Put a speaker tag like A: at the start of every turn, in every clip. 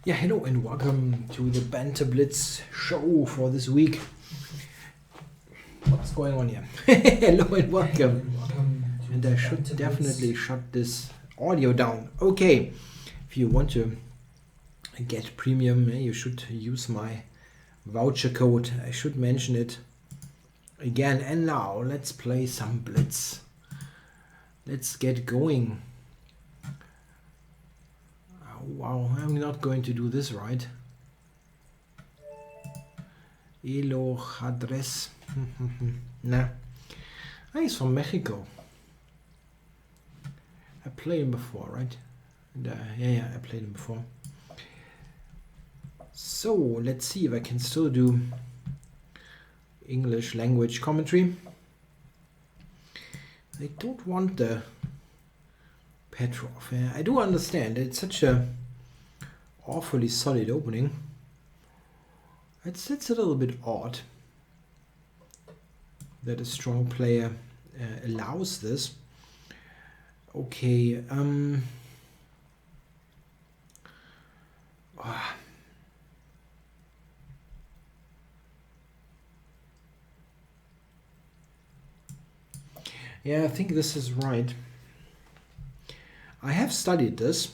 A: Yeah, hello and welcome to the Banter Blitz show for this week. What's going on here? Hello and welcome. And I should definitely shut this audio down. Okay, if you want to get premium, you should use my voucher code. I should mention it again. And now let's play some Blitz. Let's get going. Wow, I'm not going to do this right. Elo Hadres. Nah. He's from Mexico. I played him before, right? And, yeah, I played him before. So, let's see if I can still do English language commentary. I don't want the Petrov. I do understand it's such a awfully solid opening. It's a little bit odd that a strong player allows this. Okay. Yeah, I think this is right. I have studied this,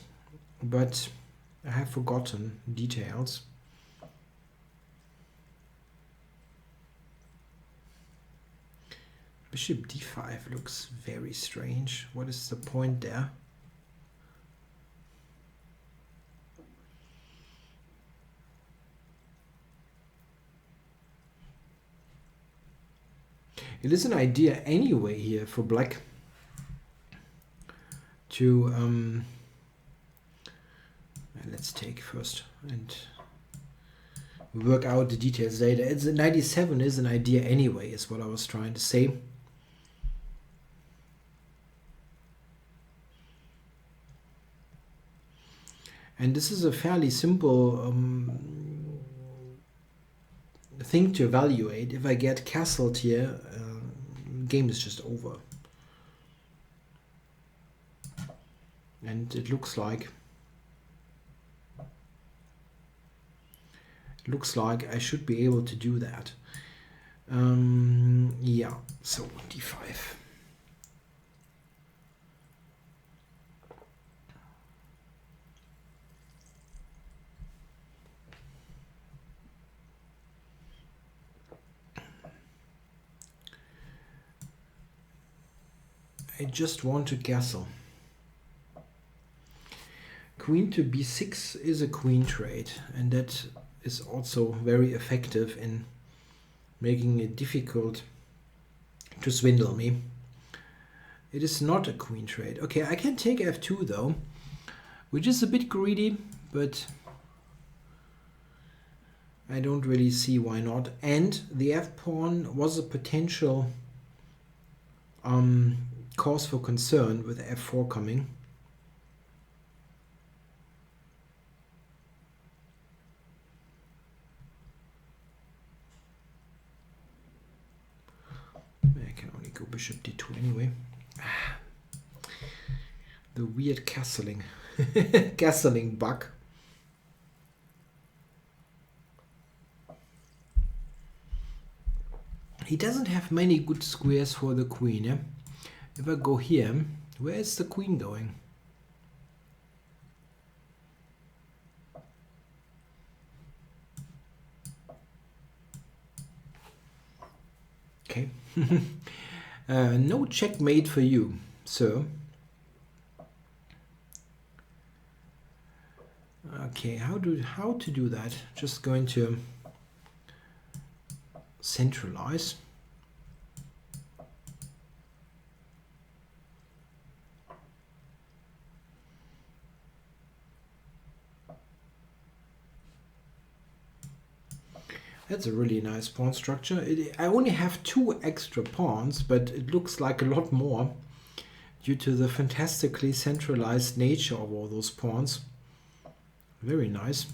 A: but I have forgotten details. Bishop d5 looks very strange. What is the point there? It is an idea anyway here for black to let's take first and work out the details later. It's a 97 is an idea anyway, is what I was trying to say. And this is a fairly simple thing to evaluate. If I get castled here, game is just over. And it looks like I should be able to do that. Yeah, so d5. I just want to castle. Queen to b6 is a queen trade, and that is also very effective in making it difficult to swindle me. It is not a queen trade. Okay, I can take f2 though, which is a bit greedy, but I don't really see why not. And the f-pawn was a potential cause for concern with f4 coming. I can only go bishop d2 anyway. The weird castling castling bug. He doesn't have many good squares for the queen. Yeah? If I go here, where is the queen going? Okay. No checkmate for you, sir. Okay, how to do that? Just going to centralize. That's a really nice pawn structure. I only have 2 extra pawns, but it looks like a lot more due to the fantastically centralized nature of all those pawns. Very nice.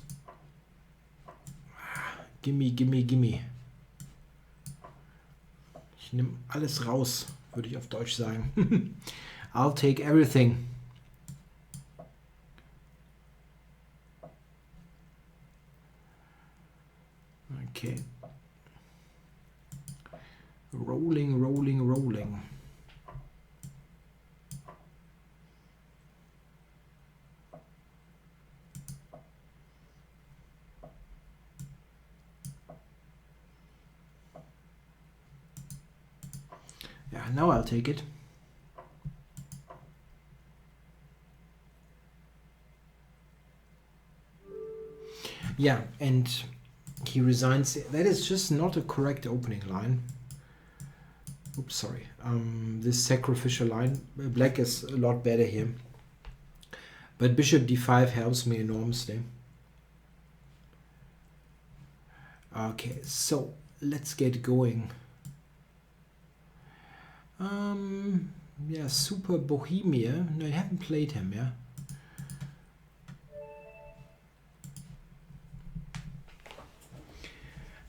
A: Gimme, gimme, gimme. Ich nehme alles raus, würde ich auf Deutsch sagen. I'll take everything. Okay. Rolling, rolling, rolling. Yeah, now I'll take it. Yeah, and he resigns. That is just not a correct opening line. Oops, sorry. This sacrificial line. Black is a lot better here. But bishop d5 helps me enormously. Okay, so let's get going. Yeah, Super Bohemia. No, I haven't played him, yeah.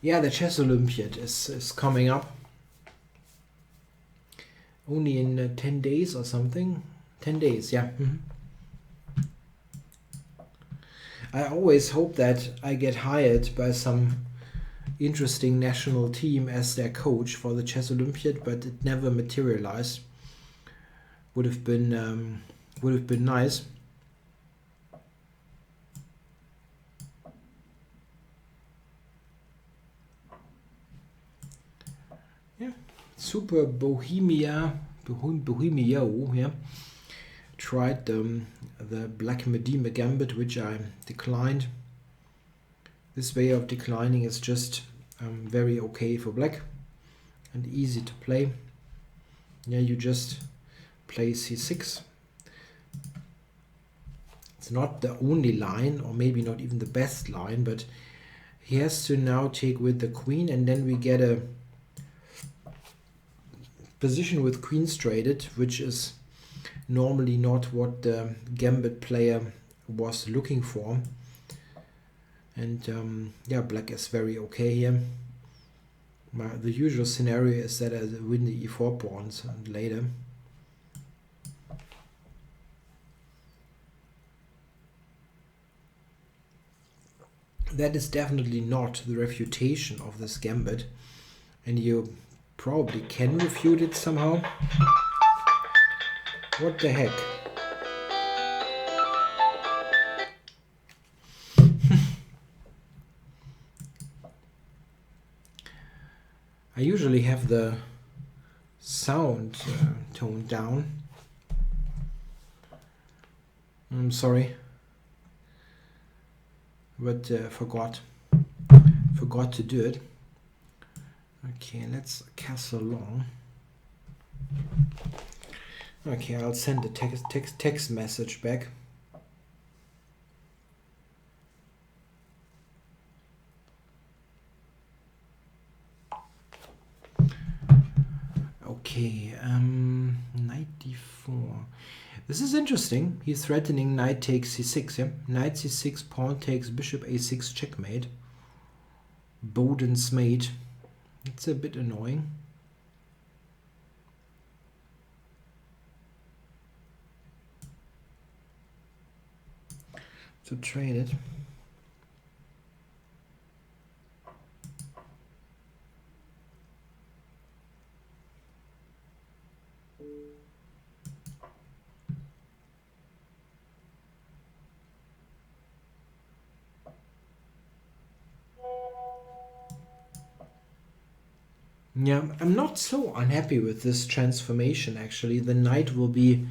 A: Yeah, the Chess Olympiad is coming up. Only in 10 days or something. 10 days, yeah. I always hope that I get hired by some interesting national team as their coach for the Chess Olympiad, but it never materialized. Would have been nice. Yeah, Super Bohemia, yeah. Tried the Black Medina Gambit, which I declined. This way of declining is just very okay for black and easy to play. Yeah, you just play c6. It's not the only line, or maybe not even the best line, but he has to now take with the queen, and then we get a position with queen straighted, which is normally not what the gambit player was looking for. And yeah, black is very okay here. The usual scenario is that I win the e4 pawns later. That is definitely not the refutation of this gambit, and you probably can refute it somehow. What the heck? I usually have the sound toned down. I'm sorry, but forgot to do it. Okay, let's castle long. Okay, I'll send a text message back. Okay, knight d4. This is interesting. He's threatening knight takes c6, yeah? Knight c6, pawn takes bishop a6, checkmate. Boden's mate. It's a bit annoying. To trade it. Yeah, I'm not so unhappy with this transformation actually. The knight will be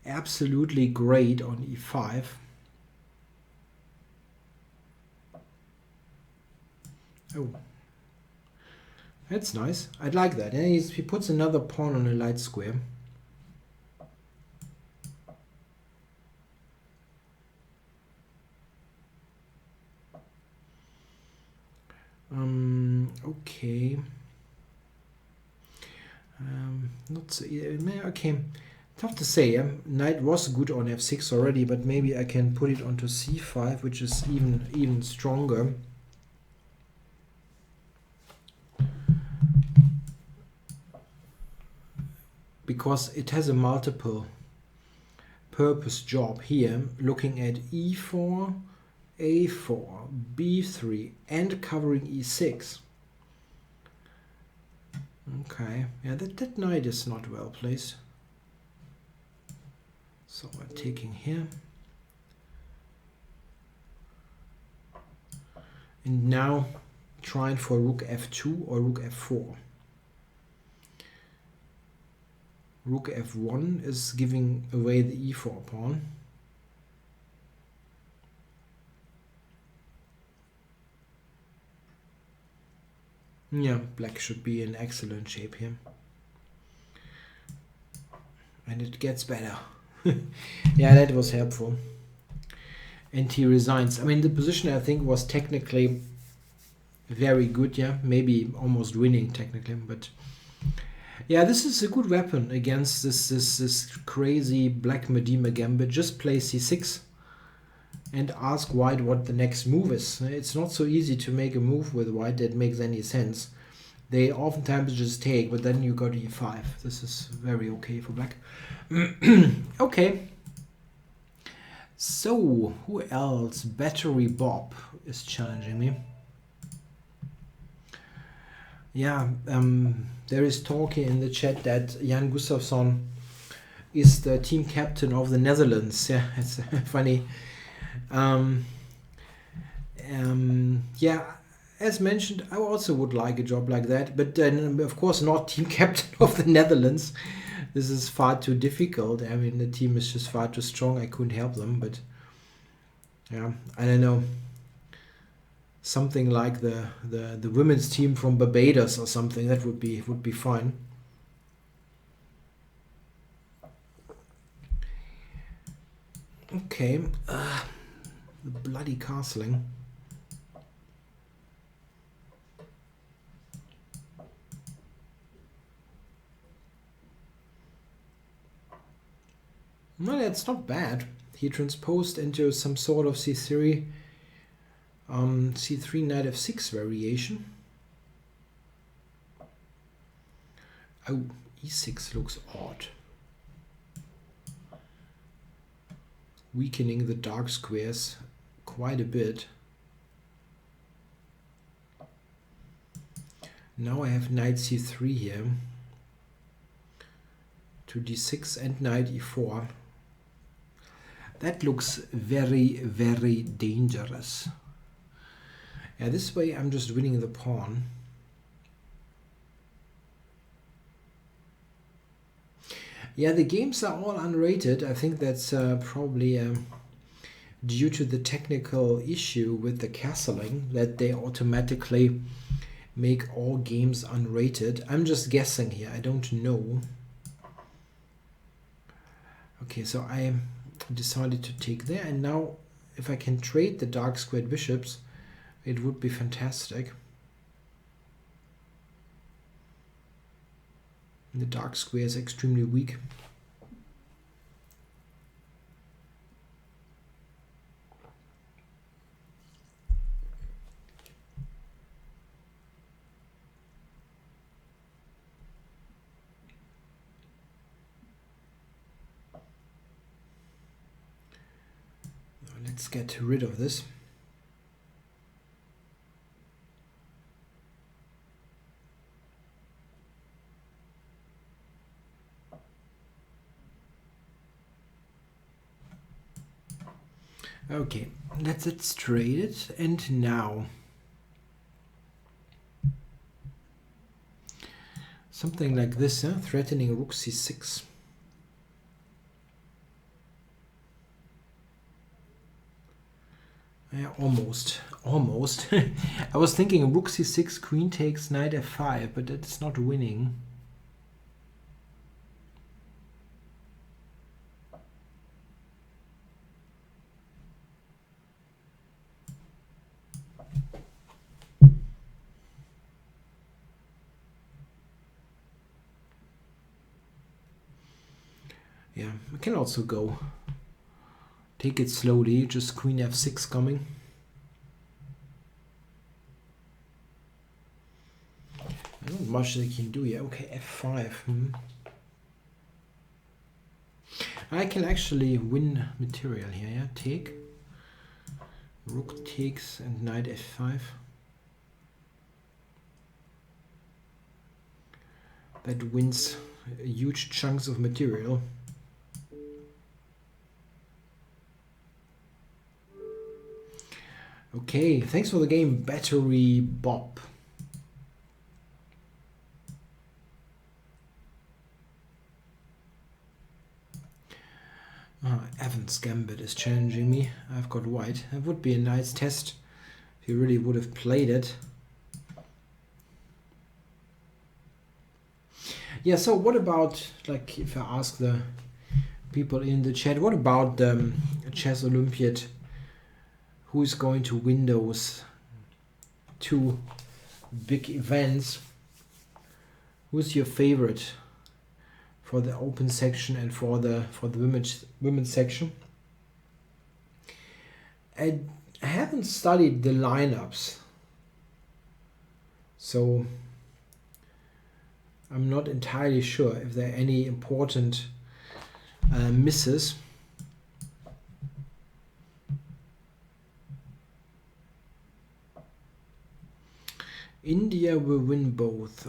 A: absolutely great on e5. Oh, that's nice. I'd like that. Yeah, he puts another pawn on a light square. Okay. Not so, okay. Tough to say. Yeah? Knight was good on f6 already, but maybe I can put it onto c5, which is even stronger. Because it has a multiple purpose job here, looking at e4 a4, b3, and covering e6. Okay, yeah, that knight is not well placed. So we're taking here. And now trying for rook f2 or rook f4. Rook f1 is giving away the e4 pawn. Yeah, black should be in excellent shape here. And it gets better. Yeah, that was helpful. And he resigns. I mean, the position I think was technically very good, yeah. Maybe almost winning technically, but yeah, this is a good weapon against this crazy black Medina gambit. Just play c6 and ask white what the next move is. It's not so easy to make a move with white that makes any sense. They oftentimes just take, but then you got e5. This is very okay for black. Okay. So, who else? Battery Bob is challenging me. Yeah, there is talk in the chat that Jan Gustafsson is the team captain of the Netherlands. Yeah, it's funny. Yeah, as mentioned, I also would like a job like that, but then of course not team captain of the Netherlands. This is far too difficult. I mean, the team is just far too strong. I couldn't help them, but yeah, I don't know. Something like the women's team from Barbados or something, that would be fine. Okay, the bloody castling. Well, that's not bad. He transposed into some sort of c3 knight f6 variation. Oh, e6 looks odd. Weakening the dark squares quite a bit. Now I have knight c3 here. To d6 and knight e4. That looks very, very dangerous. Yeah, this way I'm just winning the pawn. Yeah, the games are all unrated. I think that's probably due to the technical issue with the castling, that they automatically make all games unrated. I'm just guessing here. I don't know. Okay, so I decided to take there, and now if I can trade the dark squared bishops, it would be fantastic. The dark square is extremely weak. Let's get rid of this. Okay, let's trade it, and now something like this, threatening rook c6. Yeah, almost. I was thinking rook c6, queen takes, knight f5, but it's not winning. Yeah, I can also go. Take it slowly, just queen f6 coming. Not much they can do here. Okay, f5. I can actually win material here, yeah? Take. Rook takes and knight f5. That wins huge chunks of material. Okay, thanks for the game, Battery Bob. Evans Gambit is challenging me. I've got white. That would be a nice test if he really would have played it. Yeah, so what about, like, if I ask the people in the chat, what about the Chess Olympiad? Who is going to win those two big events? Who's your favorite for the open section and for the women's section? I haven't studied the lineups, so I'm not entirely sure if there are any important misses. India will win both.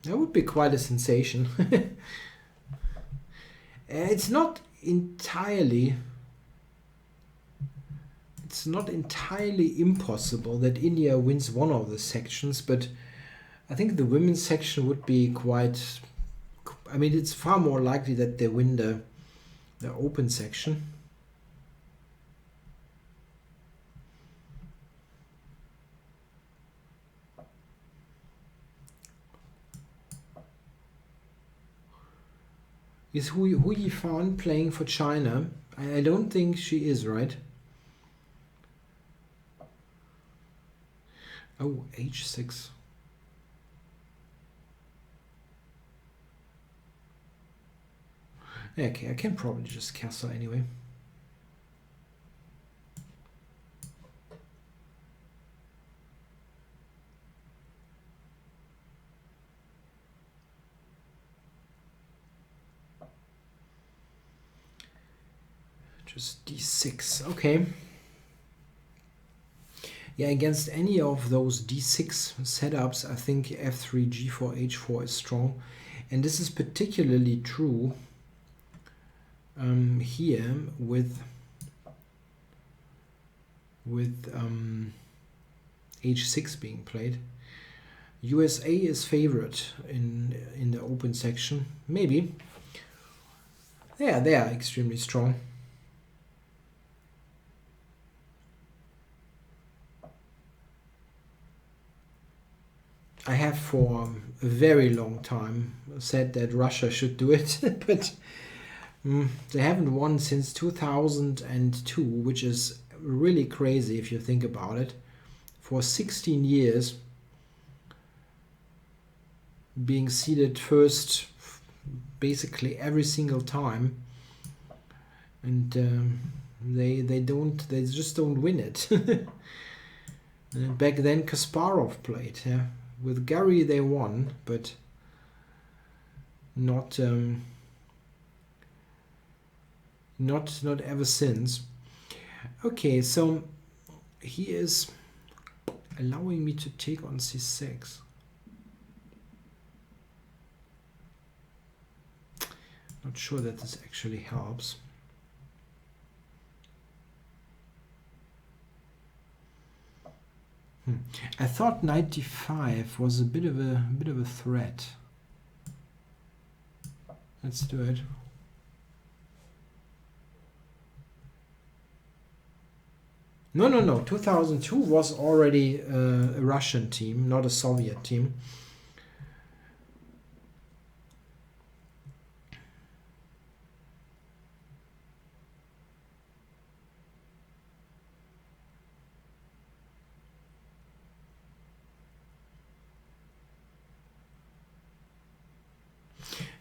A: That would be quite a sensation. It's not entirely impossible that India wins one of the sections, but I think the women's section would be quite, I mean, it's far more likely that they win the open section. Is Hu Yifan playing for China? I don't think she is, right? Oh, h6. Okay, I can probably just castle anyway. Just d6, okay. Yeah, against any of those d6 setups, I think f3, g4, h4 is strong. And this is particularly true here with h6 being played. USA is favorite in the open section. Maybe. Yeah, they are extremely strong. I have for a very long time said that Russia should do it, but they haven't won since 2002, which is really crazy if you think about it. For 16 years, being seeded first basically every single time, and they just don't win it. And back then Kasparov played, yeah. With Gary they won, but not ever since. Okay, so he is allowing me to take on c6. Not sure that this actually helps. I thought knight d5 was a bit of a threat. Let's do it. No. 2002 was already a Russian team, not a Soviet team.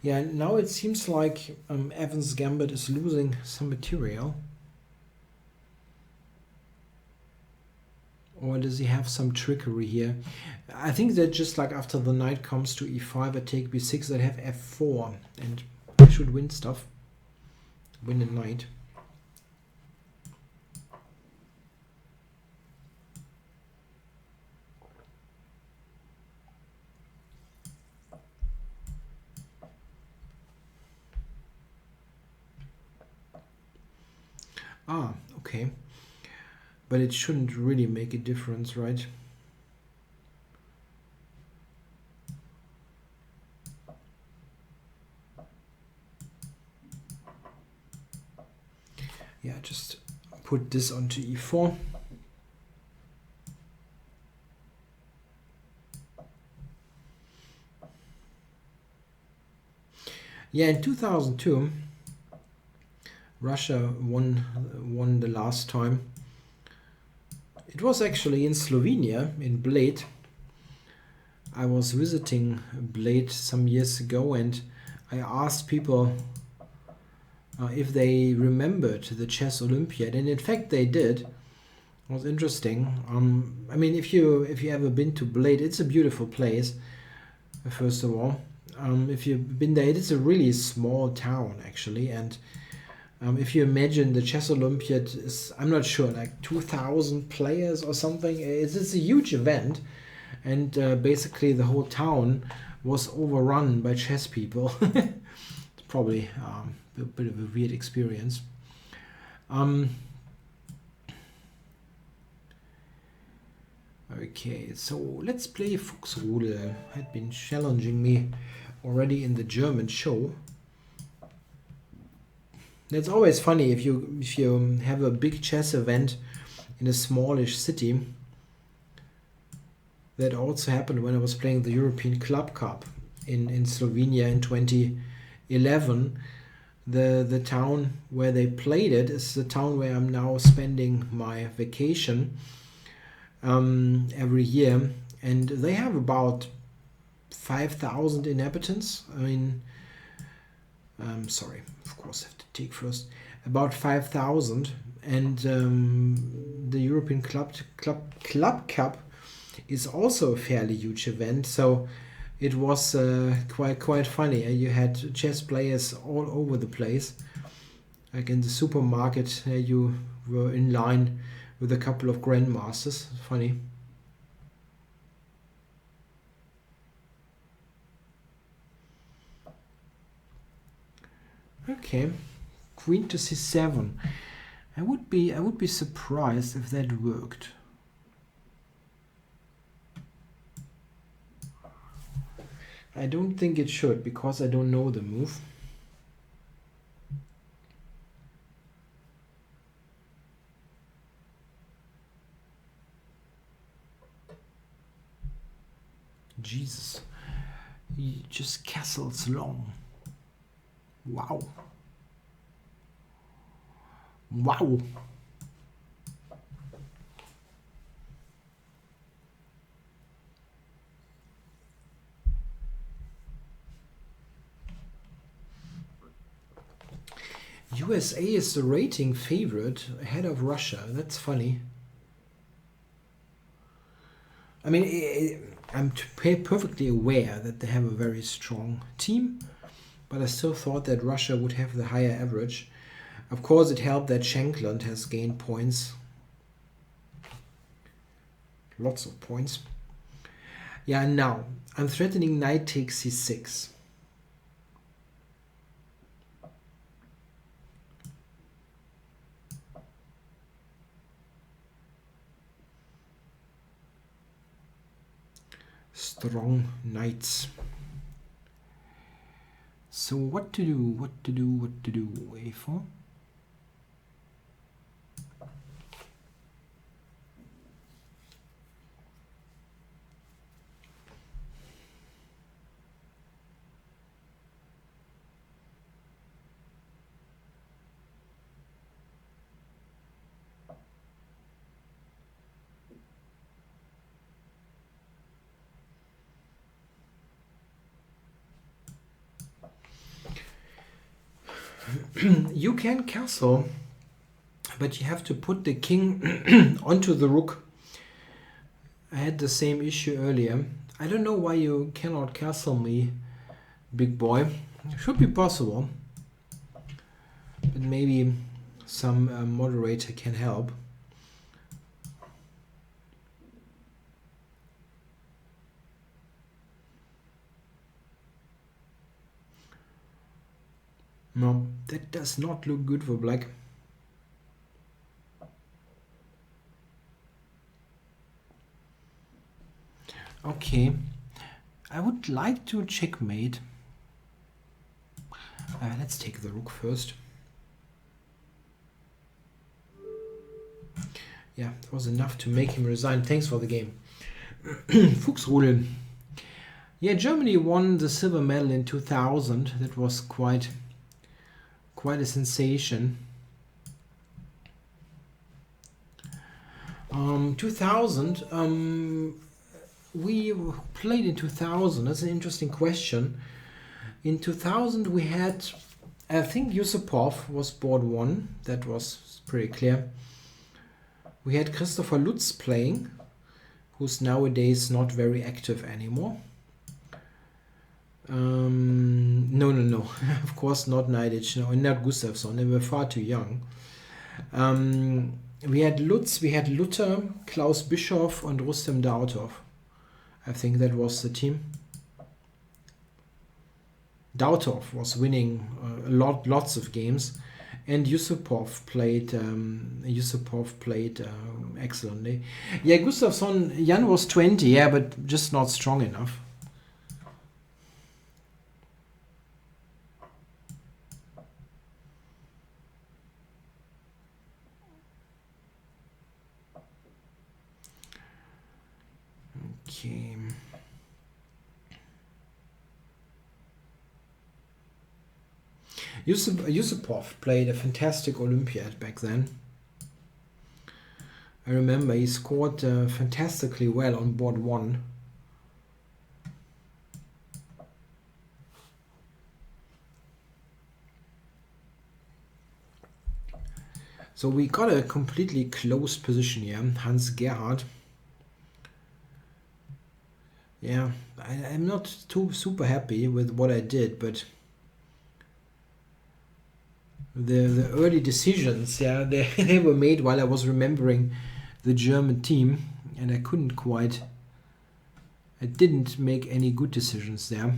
A: Yeah, now it seems like Evans Gambit is losing some material. Or does he have some trickery here? I think that just like after the knight comes to e5, I take b6, I have f4, and I should win stuff. Win a knight. Ah, okay. But it shouldn't really make a difference, right? Yeah, just put this onto e4. Yeah, in 2002, Russia won the last time. It was actually in Slovenia, in Bled. I was visiting Bled some years ago, and I asked people if they remembered the chess Olympiad, and in fact they did. It was interesting. I mean, if you ever been to Bled, it's a beautiful place. First of all, if you've been there, it is a really small town actually, and if you imagine the chess Olympiad is, I'm not sure, like 2,000 players or something. It's a huge event, and basically the whole town was overrun by chess people. It's probably a bit of a weird experience. Okay, so let's play Fuchsrudel. Had been challenging me already in the German show. It's always funny if you have a big chess event in a smallish city. That also happened when I was playing the European Club Cup in Slovenia in 2011. The town where they played it is the town where I'm now spending my vacation every year, and they have about 5,000 inhabitants. I mean, sorry, of course I have to take first. About 5,000, and the European Club Cup is also a fairly huge event. So it was quite funny. You had chess players all over the place. Like in the supermarket, you were in line with a couple of grandmasters. Funny. Okay, queen to c7. I would be surprised if that worked. I don't think it should, because I don't know the move. Jesus, he just castles long. Wow. Wow. USA is the rating favorite ahead of Russia. That's funny. I mean, I'm perfectly aware that they have a very strong team, but I still thought that Russia would have the higher average. Of course, it helped that Shankland has gained points. Lots of points. Yeah, now I'm threatening knight takes c6. Strong knights. So what to do? What to do? What to do? A4. You can castle, but you have to put the king onto the rook. I had the same issue earlier. I don't know why you cannot castle me, big boy. It should be possible, but maybe some moderator can help. No, that does not look good for black. Okay, I would like to checkmate. Let's take the rook first. Yeah, it was enough to make him resign. Thanks for the game. Fuchsrudel. Yeah, Germany won the silver medal in 2000. That was quite a sensation. 2000. We played in 2000. That's an interesting question. In 2000 we had, I think Yusupov was board 1. That was pretty clear. We had Christopher Lutz playing, who's nowadays not very active anymore. No. Of course not Neidic, no, and not Gustafsson. They were far too young. We had Lutz, we had Luther, Klaus Bischoff, and Rustem Dautov. I think that was the team. Dautov was winning lots of games, and Yusupov played excellently. Yeah, Gustafsson, Jan was 20, yeah, but just not strong enough. Okay. Yusupov played a fantastic Olympiad back then. I remember he scored fantastically well on board 1. So we got a completely closed position here. Hans Gerhard. Yeah, I'm not too super happy with what I did, but the early decisions, yeah, they were made while I was remembering the German team, and I didn't make any good decisions there.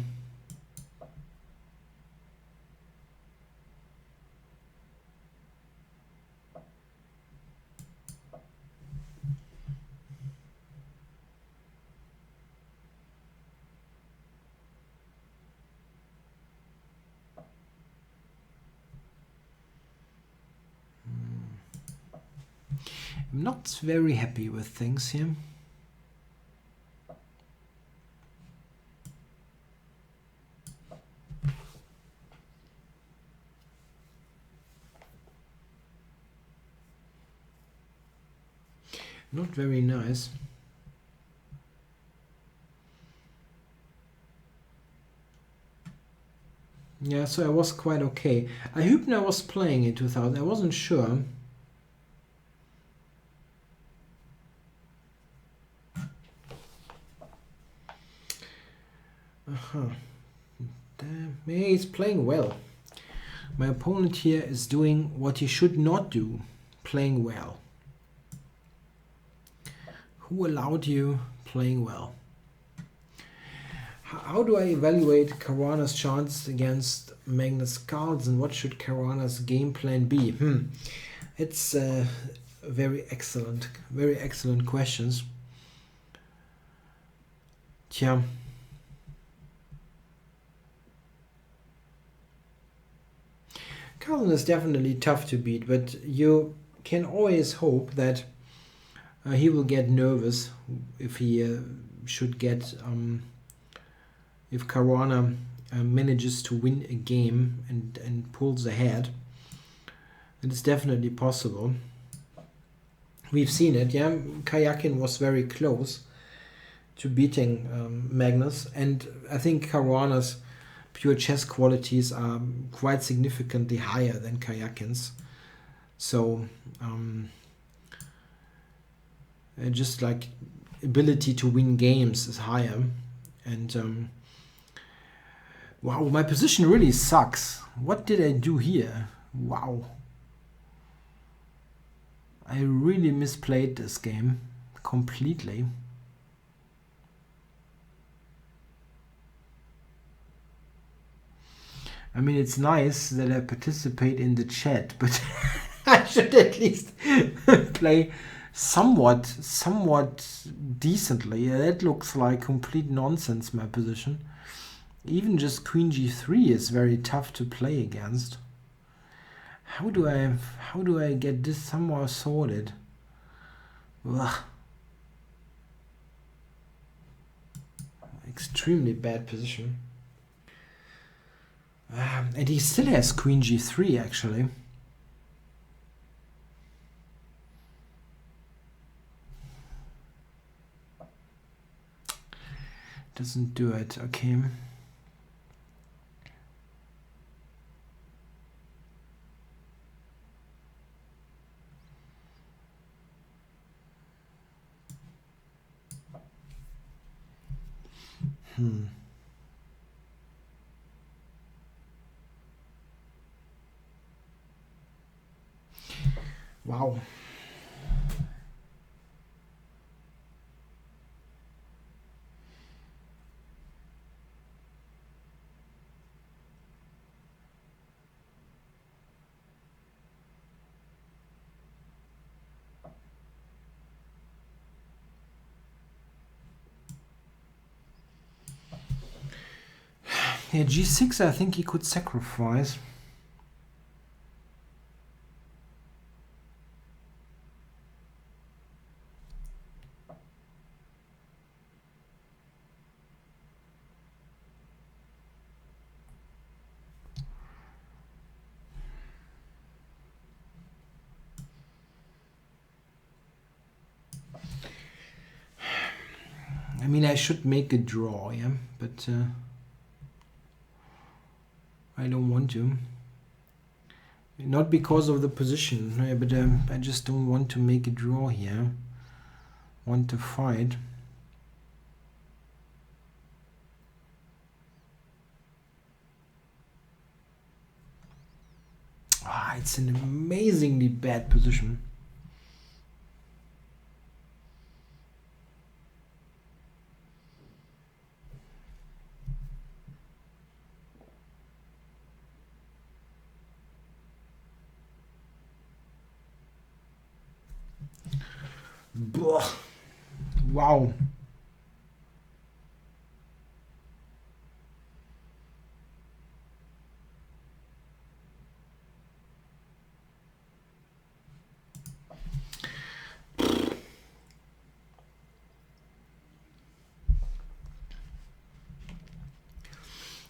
A: I'm not very happy with things here. Not very nice. Yeah, so I was quite okay. Hübner was playing in 2000. I wasn't sure. Damn. Yeah, he's playing well. My opponent here is doing what he should not do. Playing well. Who allowed you playing well? How do I evaluate Caruana's chance against Magnus Carlsen? What should Caruana's game plan be? It's very excellent questions. Tja. Carlsen is definitely tough to beat, but you can always hope that he will get nervous if he should get if Caruana manages to win a game and pulls ahead. It is definitely possible. We've seen it, yeah. Kayakin was very close to beating Magnus, and I think Caruana's pure chess qualities are quite significantly higher than Kayakin's. So just like ability to win games is higher. And wow, my position really sucks. What did I do here? Wow. I really misplayed this game completely. I mean, it's nice that I participate in the chat, but I should at least play somewhat decently. That looks like complete nonsense, my position. Even just queen g3 is very tough to play against. How do I get this somehow sorted? Ugh. Extremely bad position. And he still has queen g3 actually. Doesn't do it. Okay. Wow. Yeah, g6 I think he could sacrifice. I mean, I should make a draw, yeah, but I don't want to. Not because of the position, but I just don't want to make a draw here. Want to fight. It's an amazingly bad position. Wow.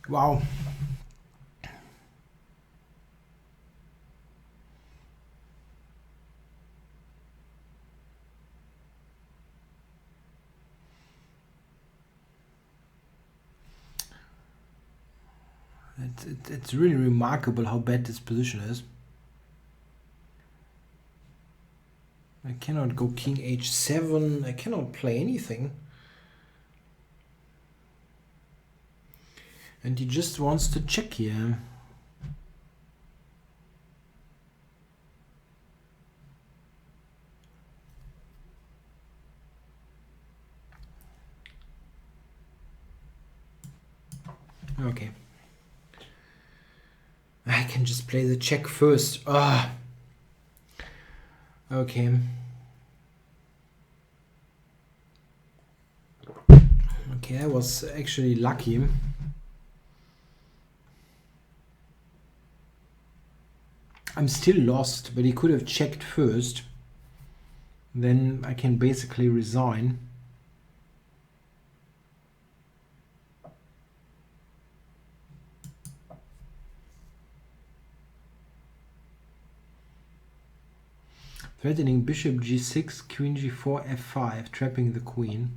A: Wow. It's really remarkable how bad this position is. I cannot go king h7. I cannot play anything. And he just wants to check here. Okay. I can just play the check first. Ah. Okay. Okay, I was actually lucky. I'm still lost, but he could have checked first. Then I can basically resign. Threatening bishop g6, queen g4, f5, trapping the queen.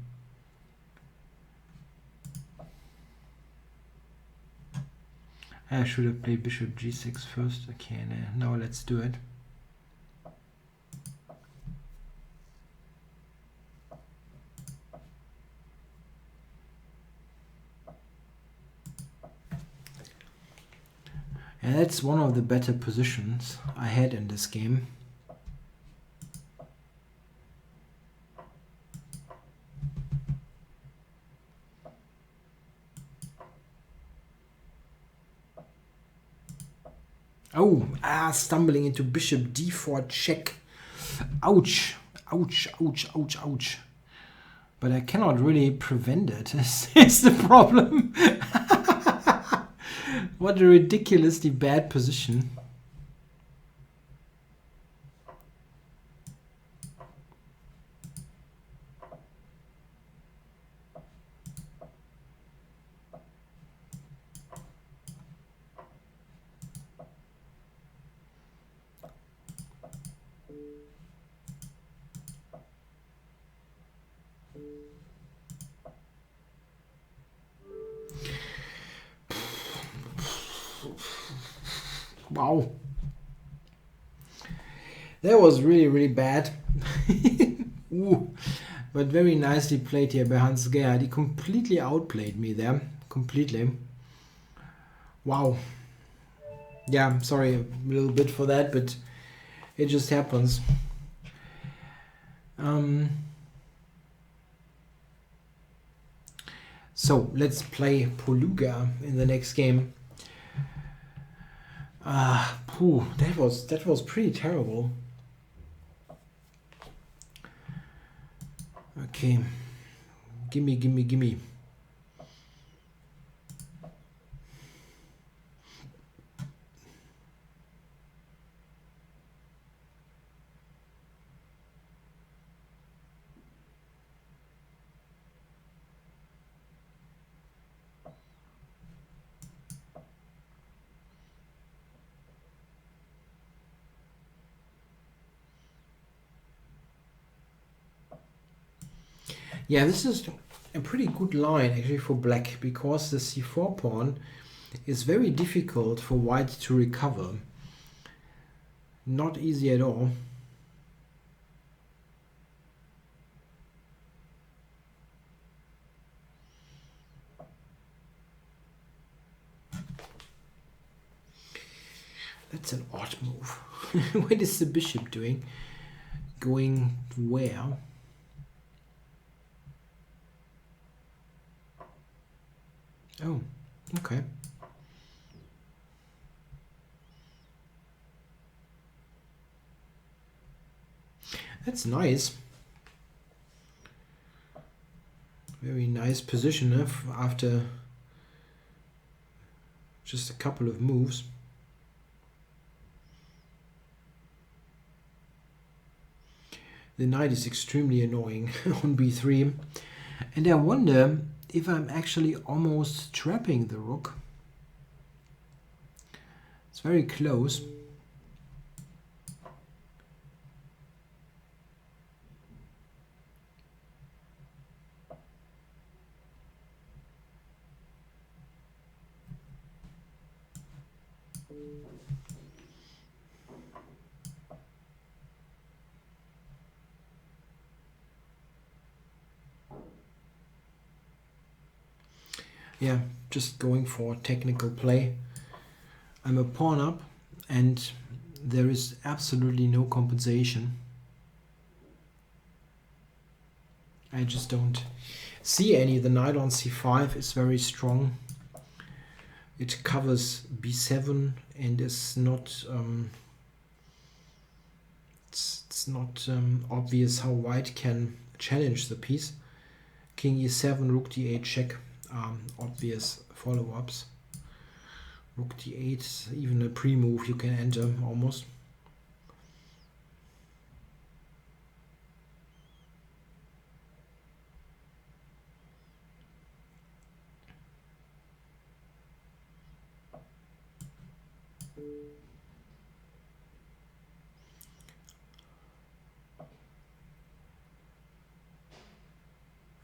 A: I should have played bishop g6 first. Okay, now let's do it. And that's one of the better positions I had in this game. Oh, stumbling into bishop d4 check. Ouch. Ouch, ouch, ouch, ouch. But I cannot really prevent it. Is the problem. What a ridiculously bad position. Wow. That was really, really bad. Ooh. But very nicely played here by Hans Gerhard. He completely outplayed me there. Completely. Wow. Yeah, I'm sorry a little bit for that, but it just happens. So let's play Poluga in the next game. That was pretty terrible. Okay, gimme, gimme, gimme. Yeah, this is a pretty good line actually for black, because the c4 pawn is very difficult for white to recover. Not easy at all. That's an odd move. What is the bishop doing? Going where? Oh, okay. That's nice. Very nice position after just a couple of moves. The knight is extremely annoying on b3. And I wonder if I'm actually almost trapping the rook. It's very close. Yeah, just going for technical play. I'm a pawn up and there is absolutely no compensation. I just don't see any. The knight on c5 is very strong. It covers b7 and is not it's not obvious how white can challenge the piece. King e7, rook d8 check. Obvious follow-ups. Rook d8, even a pre-move you can enter almost.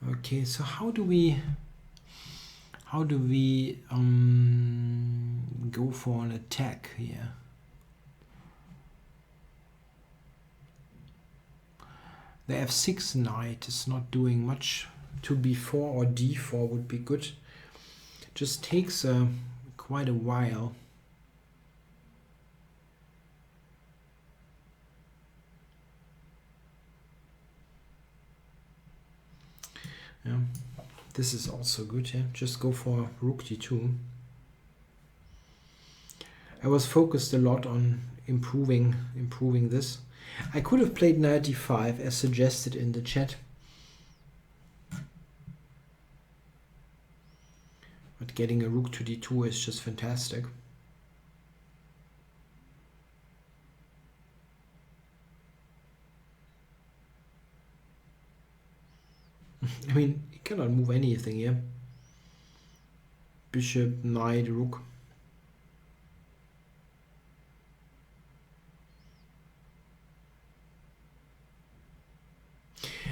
A: Okay, so how do we go for an attack here? The f6 knight is not doing much. To b4 or d4 would be good. Just takes quite a while. Yeah. This is also good, yeah. Just go for rook d2. I was focused a lot on improving this. I could have played knight d5 as suggested in the chat. But getting a rook to d2 is just fantastic. I mean, you cannot move anything here. Bishop, knight, rook.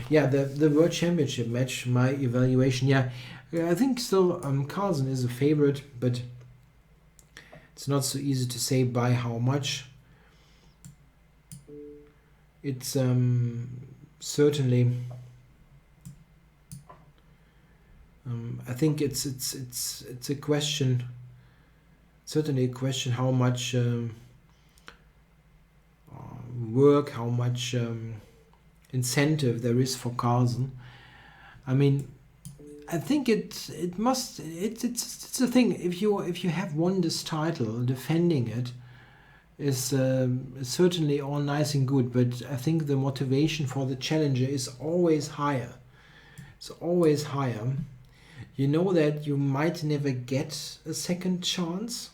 A: Yeah, the World Championship match, my evaluation, yeah, I think still Carlsen is a favorite, but it's not so easy to say by how much. It's certainly, I think it's a question, certainly a question how much work, how much incentive there is for Carlsen. I mean, I think it's a thing. If you have won this title, defending it is certainly all nice and good. But I think the motivation for the challenger is always higher. It's always higher. You know that you might never get a second chance,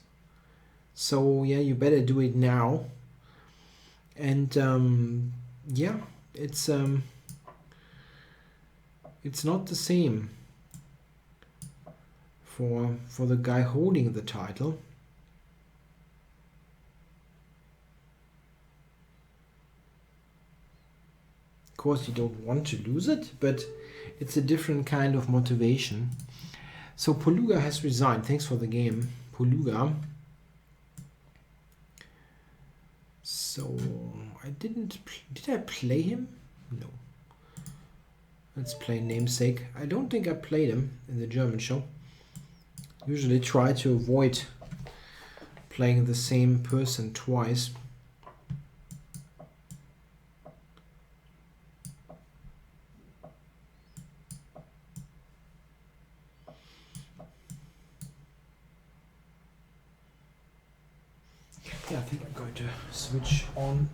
A: so yeah, you better do it now. And yeah, it's not the same for the guy holding the title. Of course, you don't want to lose it, but it's a different kind of motivation. So Poluga has resigned. Thanks for the game, Poluga. So did I play him? No. Let's play Namesake. I don't think I played him in the German show. Usually try to avoid playing the same person twice. Yeah, I think I'm going to switch on.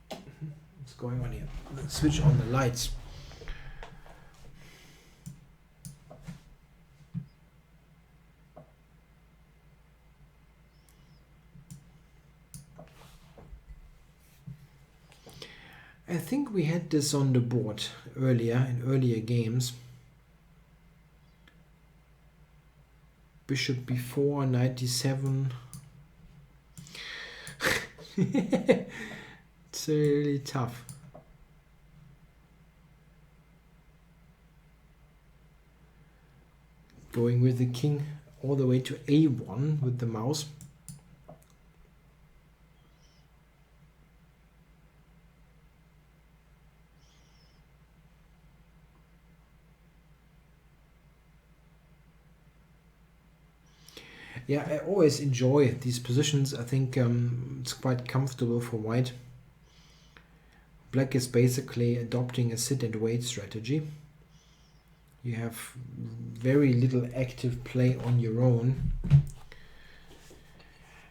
A: What's going on here? Let's switch on the lights. I think we had this on the board earlier, in earlier games. Bishop b4, knight d7. It's really tough. Going with the king all the way to a1 with the mouse. Yeah, I always enjoy these positions. I think it's quite comfortable for white. Black is basically adopting a sit and wait strategy. You have very little active play on your own.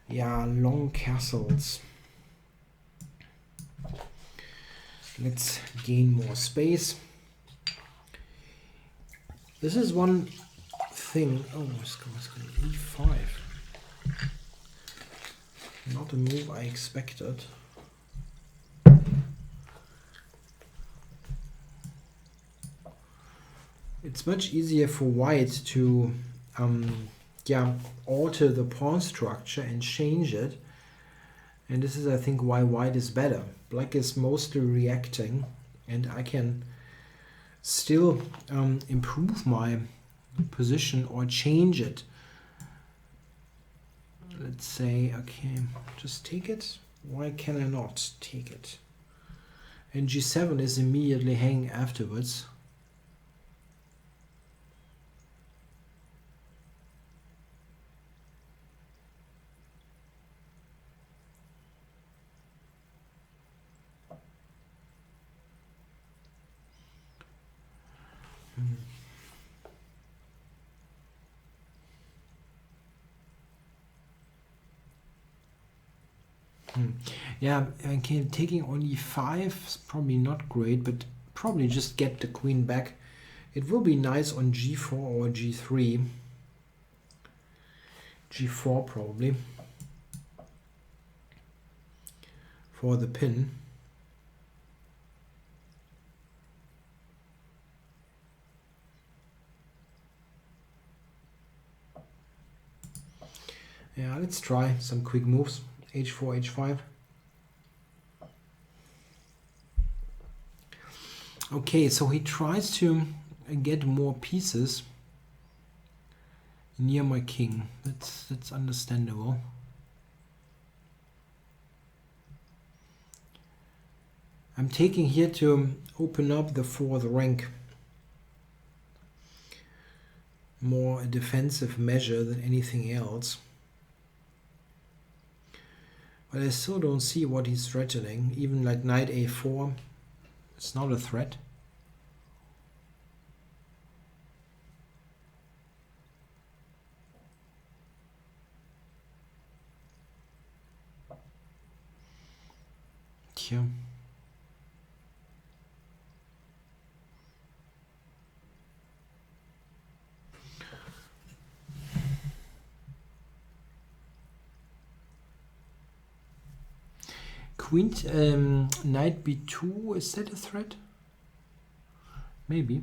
A: Yeah, long castles. Let's gain more space. This is one thing. Oh, it's going e5. Not a move I expected. It's much easier for white to alter the pawn structure and change it. And this is, I think, why white is better. Black is mostly reacting, and I can still improve my position or change it. Let's say, okay, just take it. Why can I not take it? And g7 is immediately hanging afterwards. Yeah, okay, taking on e5 is probably not great, but probably just get the queen back. It will be nice on g4 or g3. g4 probably for the pin. Yeah, let's try some quick moves. h4, h5. Okay, so he tries to get more pieces near my king. That's understandable. I'm taking here to open up the fourth rank. More a defensive measure than anything else. But I still don't see what he's threatening. Even like knight a4, it's not a threat. Here. Queen, knight b2, is that a threat? Maybe.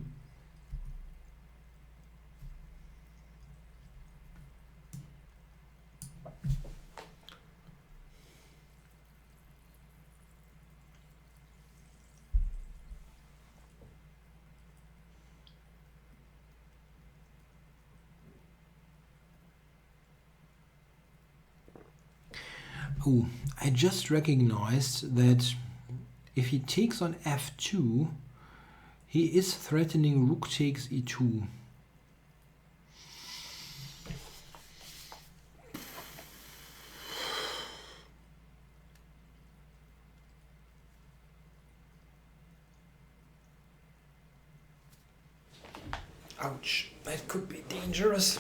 A: Oh, I just recognized that if he takes on f2, he is threatening rook takes e2. Ouch, that could be dangerous.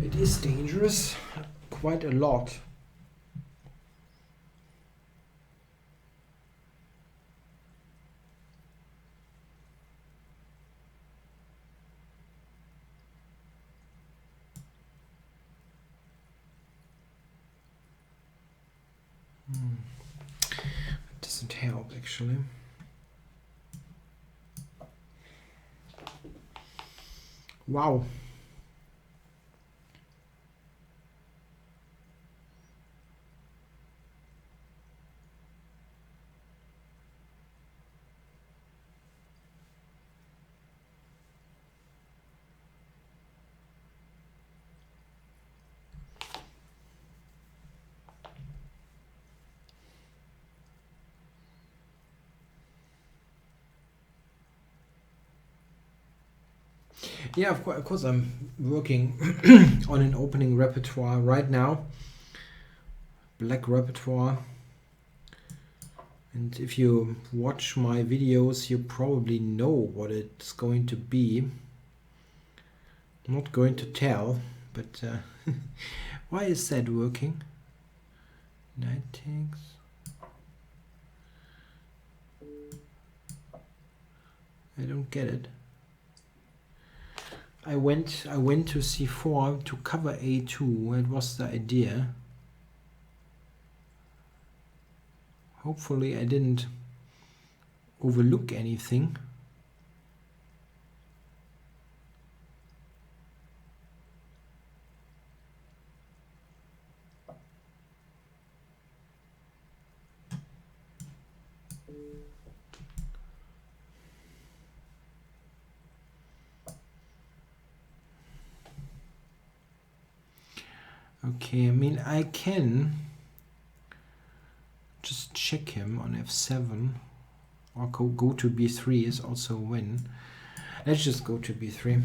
A: It is dangerous, quite a lot. It doesn't help actually. Wow. Yeah, of course I'm working on an opening repertoire right now. Black repertoire. And if you watch my videos, you probably know what it's going to be. I'm not going to tell, but why is that working? Knight takes. I don't get it. I went to c4 to cover a2. It was the idea. Hopefully I didn't overlook anything. Okay, I mean, I can just check him on f7 or go to b3 is also a win. Let's just go to b3.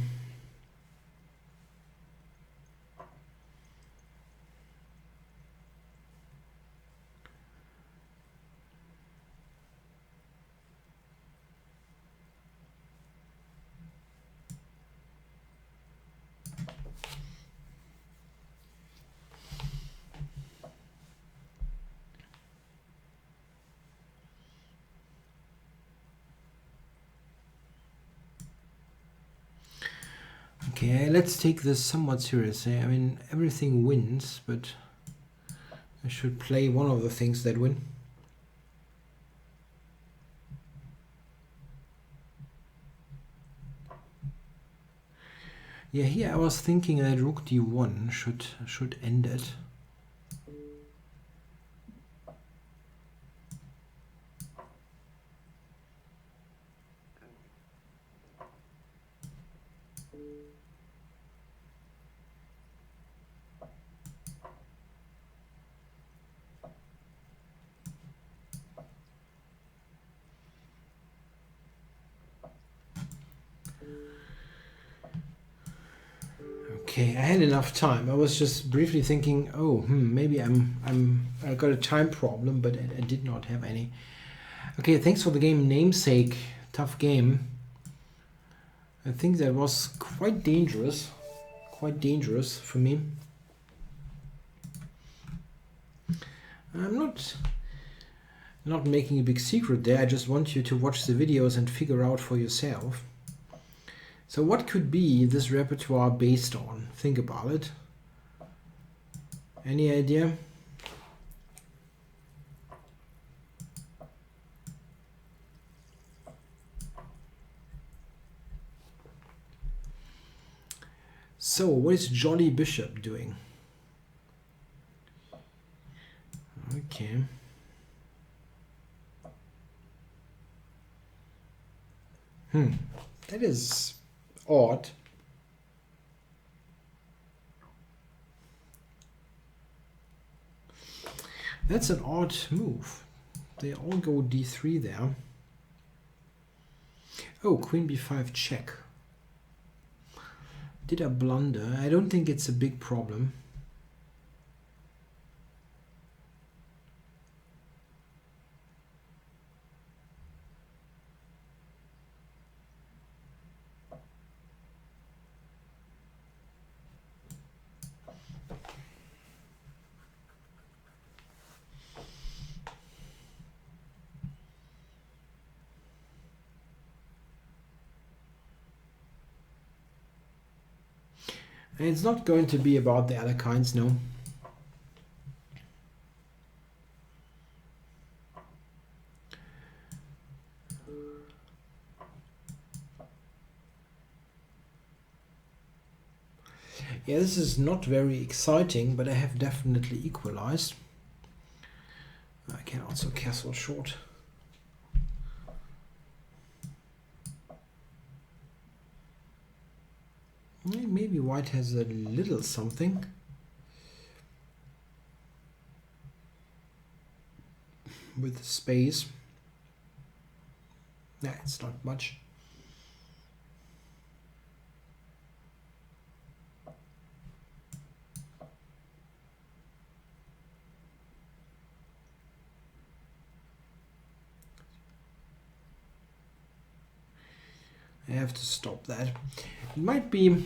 A: Okay, let's take this somewhat seriously. I mean, everything wins, but I should play one of the things that win. Yeah, here I was thinking that rook d1 should end it. Okay, I had enough time. I was just briefly thinking, oh, maybe I got a time problem, but I did not have any. Okay, thanks for the game, Namesake. Tough game. I think that was quite dangerous for me. I'm not making a big secret there. I just want you to watch the videos and figure out for yourself. So what could be this repertoire based on? Think about it. Any idea? So what is Jolly Bishop doing? Okay. That is odd. That's an odd move. They all go d3 there. Oh, queen b5 check. Did I blunder? I don't think it's a big problem. And it's not going to be about the other kinds, no. Yeah, this is not very exciting, but I have definitely equalized. I can also castle short. Maybe white has a little something. With space. Nah, it's not much. I have to stop that. It might be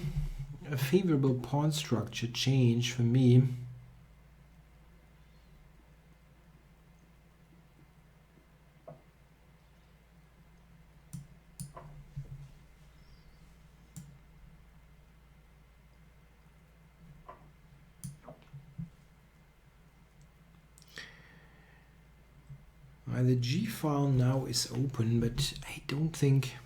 A: a favorable pawn structure change for me. The G file now is open, but I don't think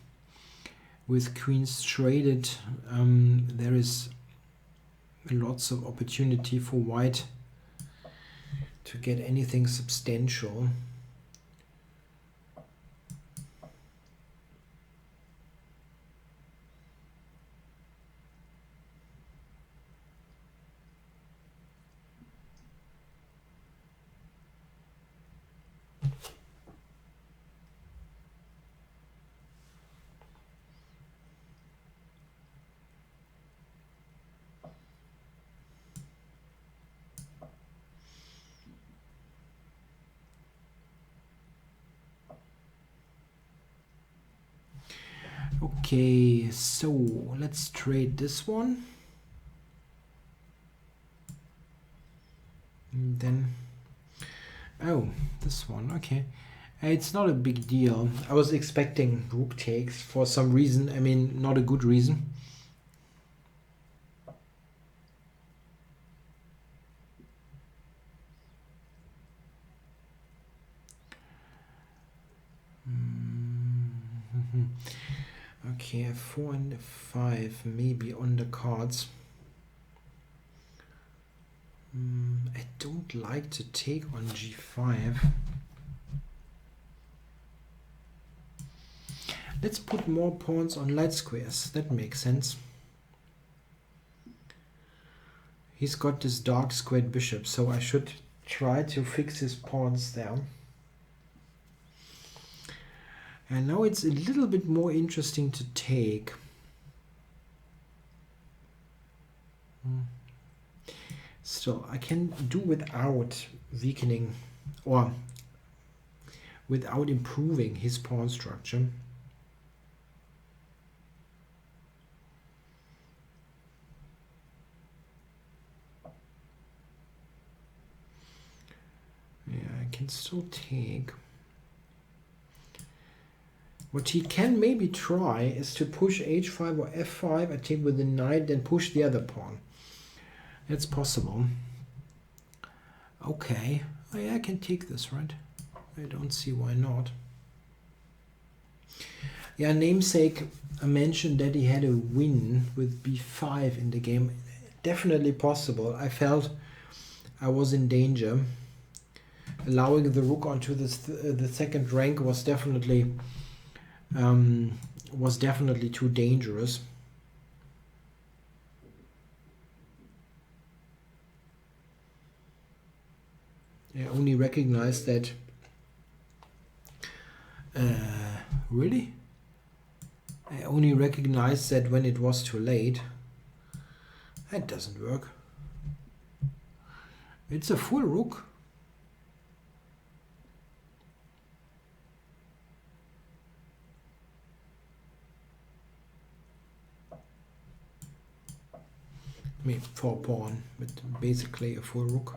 A: with queens traded there is lots of opportunity for white to get anything substantial. Okay, so let's trade this one. And then, oh, this one, okay. It's not a big deal. I was expecting rook takes for some reason. I mean, not a good reason. Okay, f4 and f5 maybe on the cards. I don't like to take on g5. Let's put more pawns on light squares. That makes sense. He's got this dark squared bishop, so I should try to fix his pawns there. And now it's a little bit more interesting to take. So I can do without weakening or without improving his pawn structure. Yeah, I can still take. What he can maybe try is to push h5 or f5, I take with the knight, then push the other pawn. That's possible. Okay, oh, yeah, I can take this, right? I don't see why not. Yeah, namesake mentioned that he had a win with b5 in the game. Definitely possible. I felt I was in danger. Allowing the rook onto the second rank was definitely too dangerous. I only recognized that. Really? I only recognized that when it was too late. That doesn't work. It's a full rook. I mean, 4 pawn, but basically a full rook.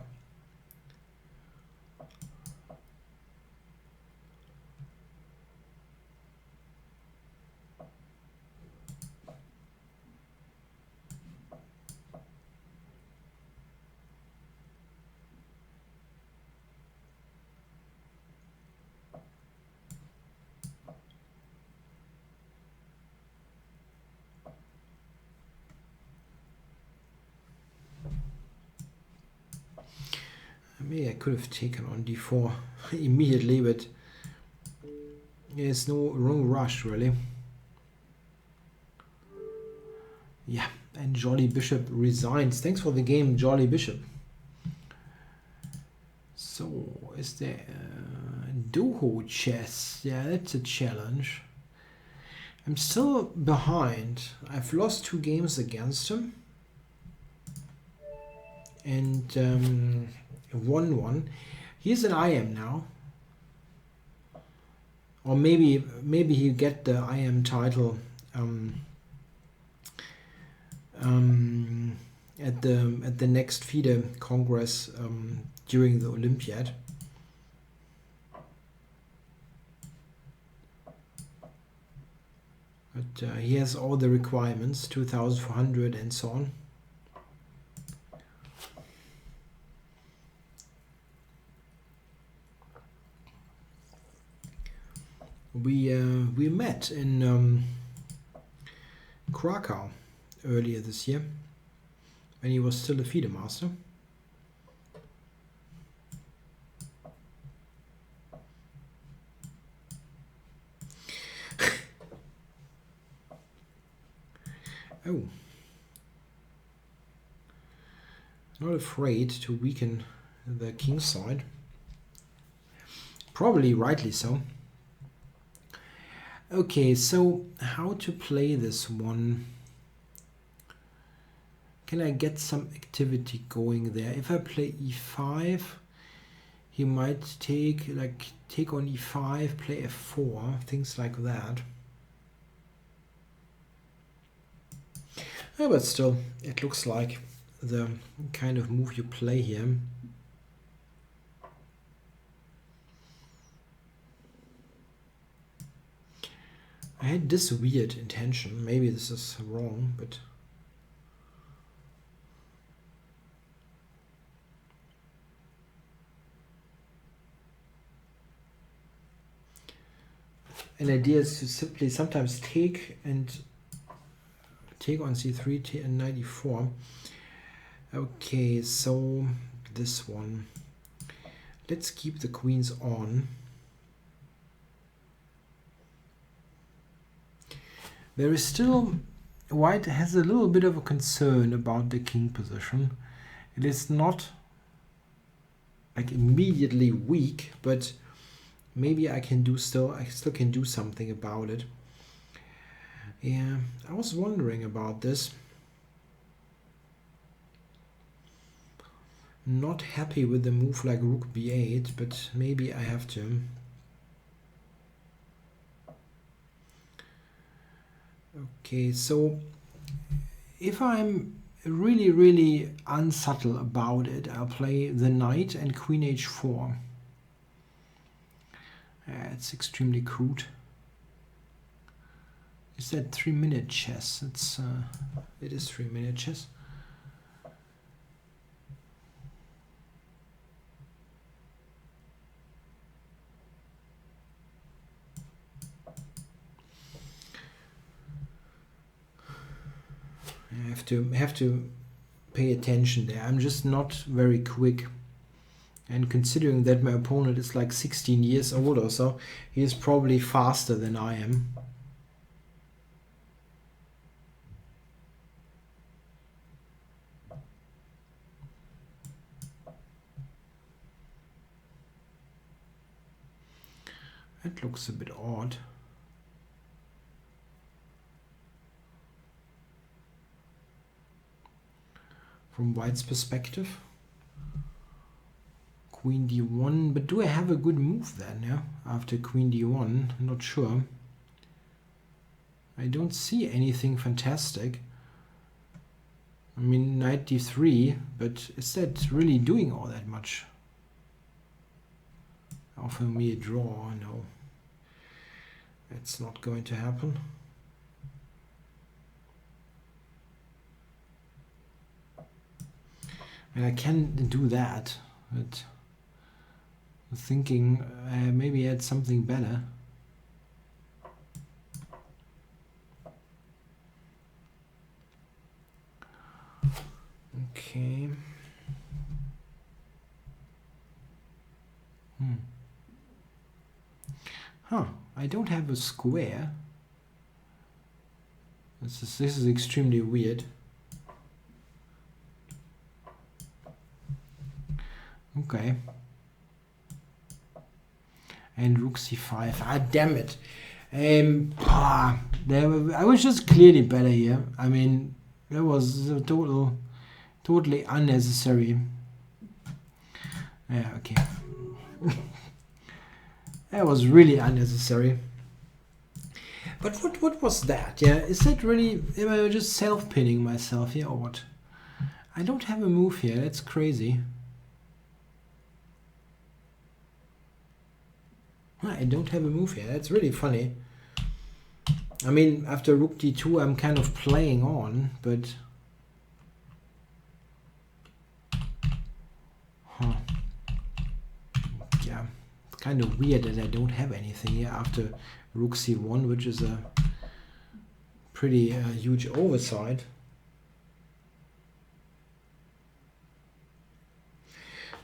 A: Maybe I could have taken on d4 immediately, but there's no wrong rush really. Yeah, and Jolly Bishop resigns. Thanks for the game, Jolly Bishop. So, is there Doho chess? Yeah, that's a challenge. I'm still behind. I've lost 2 games against him. And won 1. He's an IM now. Or maybe he'll get the IM title at the next FIDE Congress during the Olympiad. But he has all the requirements, 2,400 and so on. We met in Krakow earlier this year when he was still a FIDE master. Oh, not afraid to weaken the king side. Probably rightly so. Okay, so how to play this one? Can I get some activity going there? If I play e5, he might take on e5, play f4, things like that. Yeah, but still, it looks like the kind of move you play here. I had this weird intention. Maybe this is wrong, but an idea is to simply sometimes take on c3 and knight e4. Okay, so this one. Let's keep the queens on. There is still, white has a little bit of a concern about the king position. It is not like immediately weak, but maybe I still can do something about it. Yeah, I was wondering about this. Not happy with the move like rook b8, but maybe I have to. Okay, so if I'm really unsubtle about it, I'll play the knight and queen h4. It's extremely crude. Is that 3-minute chess? It is 3-minute chess. I have to pay attention there. I'm just not very quick. And considering that my opponent is like 16 years old or so, he is probably faster than I am. That looks a bit odd. From white's perspective. Queen d1, but do I have a good move then, yeah? After queen d1, not sure. I don't see anything fantastic. I mean, knight d3, but is that really doing all that much? Offer me a draw, no. It's not going to happen. And I can do that, but I'm thinking maybe add something better. Okay. Huh, I don't have a square. This is extremely weird. Okay. And rook c5. Ah, damn it. I was just clearly better here. I mean, that was a totally unnecessary. Yeah, okay. That was really unnecessary. But what was that? Yeah, is that really? Am I just self-pinning myself here or what? I don't have a move here. That's crazy. I don't have a move here. That's really funny. I mean, after rook d2, I'm kind of playing on, but... Huh. Yeah, it's kind of weird that I don't have anything here after rook c1, which is a pretty huge oversight.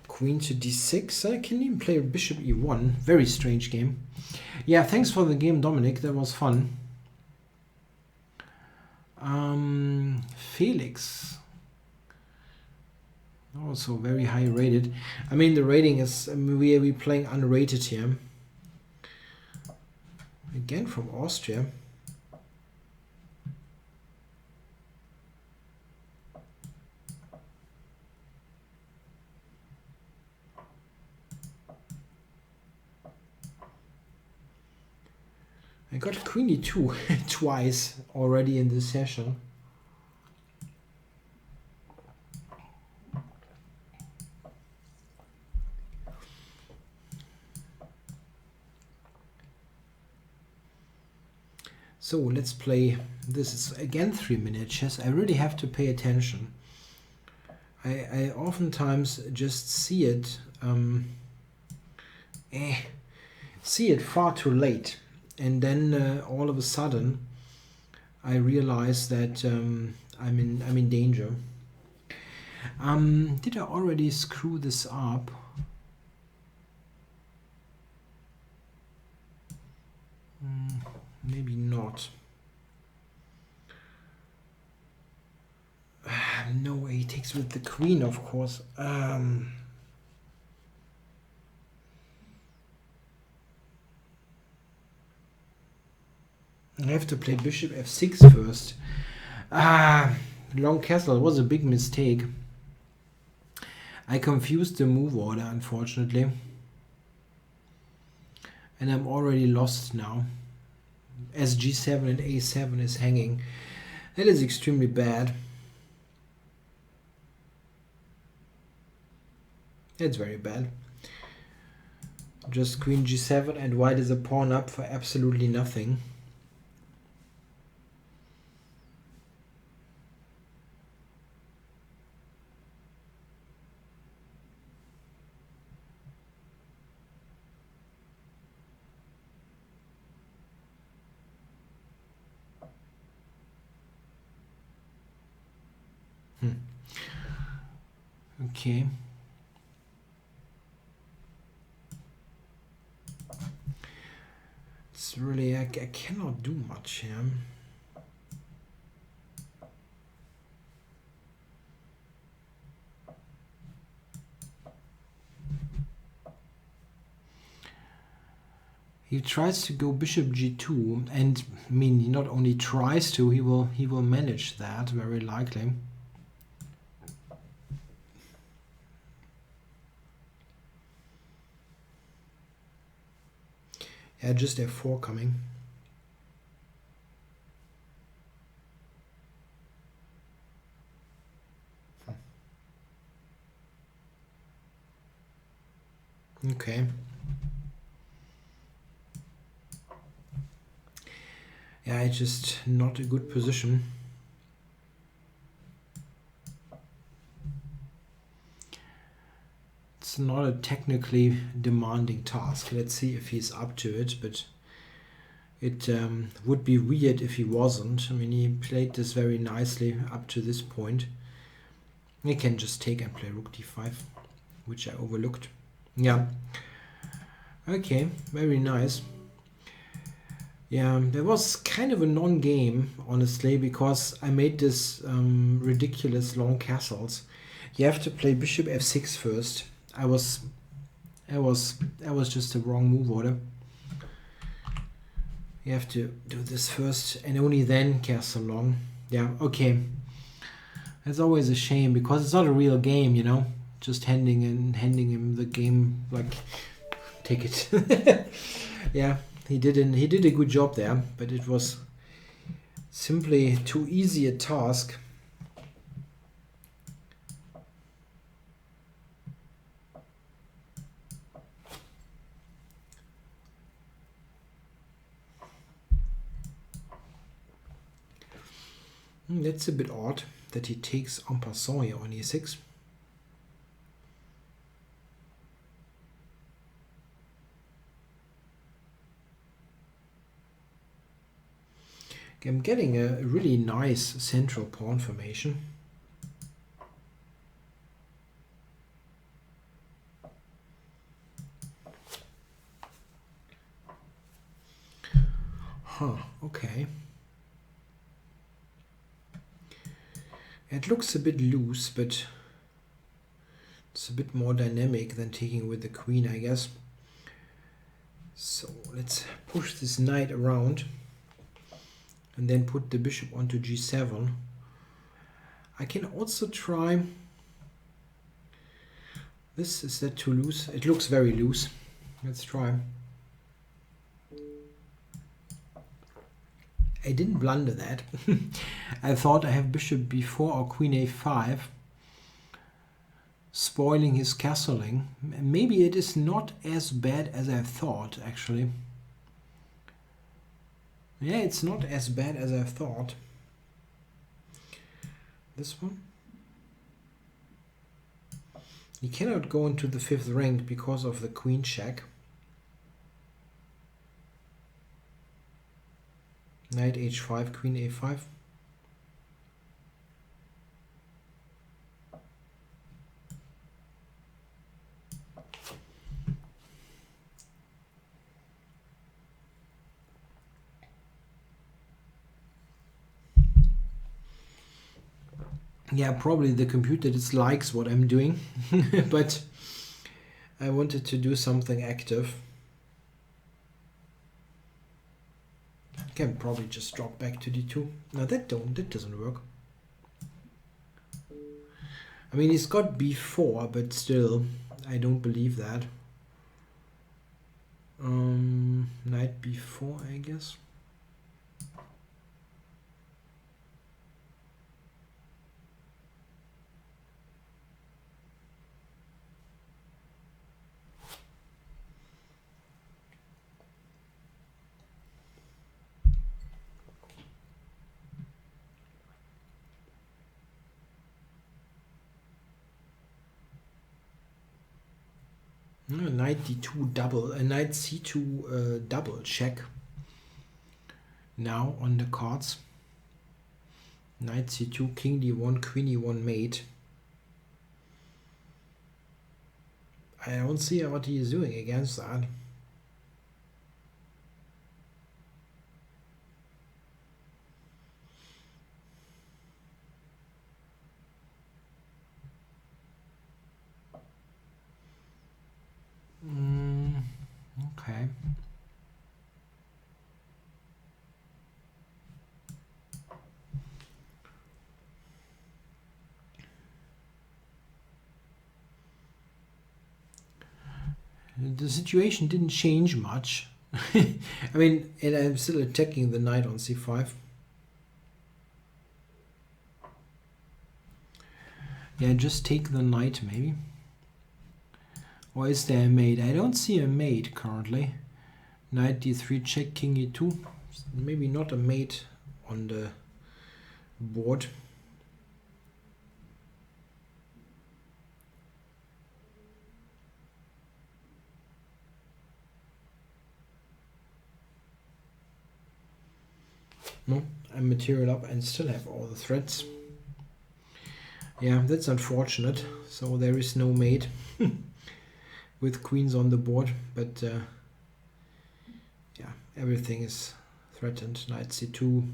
A: Queen to d6. I can even play bishop e1. Very strange game. Yeah, thanks for the game, Dominic. That was fun. Felix. Also very high rated. I mean, the rating is... we're playing unrated here. Again from Austria. I got queen e2 twice already in this session. So let's play. This is again 3-minute chess. I really have to pay attention. I oftentimes just see it far too late. and then all of a sudden I realized that I'm in danger. Did I already screw this up? Maybe not. No way, he takes with the queen, of course. I have to play bishop f6 first. Long castle was a big mistake. I confused the move order, unfortunately. And I'm already lost now. As g7 and a7 is hanging. That is extremely bad. That's very bad. Just queen g7 and white is a pawn up for absolutely nothing. Okay. It's really, I cannot do much here. He tries to go bishop g2, and I mean, he not only tries to, he will manage that very likely. Yeah, just f4 coming. Okay. Yeah, it's just not a good position. It's not a technically demanding task. Let's see if he's up to it, but it would be weird if he wasn't. I mean, he played this very nicely up to this point. He can just take and play rook d5, which I overlooked. Yeah. Okay, very nice. Yeah, there was kind of a non-game, honestly, because I made this ridiculous long castles. You have to play bishop f6 first. That was just a wrong move order. You have to do this first and only then castle long. Yeah, okay. That's always a shame because it's not a real game, you know. Just handing him the game, like, take it. Yeah, he did a good job there, but it was simply too easy a task. That's a bit odd that he takes en passant here on e6. I'm getting a really nice central pawn formation. Huh, okay. It looks a bit loose, but it's a bit more dynamic than taking with the queen, I guess. So let's push this knight around and then put the bishop onto g7. I can also try this. Is that too loose? It looks very loose. Let's try. I didn't blunder that. I thought I have bishop b4 or queen a5, spoiling his castling. Maybe it is not as bad as I thought, actually. Yeah, it's not as bad as I thought. This one. He cannot go into the 5th rank because of the queen check. Knight h5, queen a5. Yeah, probably the computer dislikes what I'm doing, but I wanted to do something active. Can probably just drop back to d2. No, that doesn't work. I mean, he's got b4, but still, I don't believe that. Knight b4, I guess. Knight d2 double, knight c2 double check. Now on the cards. Knight c2, king d1, queen e1 mate. I don't see what he is doing against that. Okay. The situation didn't change much. I mean, and I'm still attacking the knight on c5. Yeah, just take the knight maybe. Or is there a mate? I don't see a mate currently. Knight d3 check, king e2. Maybe not a mate on the board. No, I material up and still have all the threads. Yeah, that's unfortunate. So there is no mate with queens on the board, but yeah, everything is threatened. Knight c2.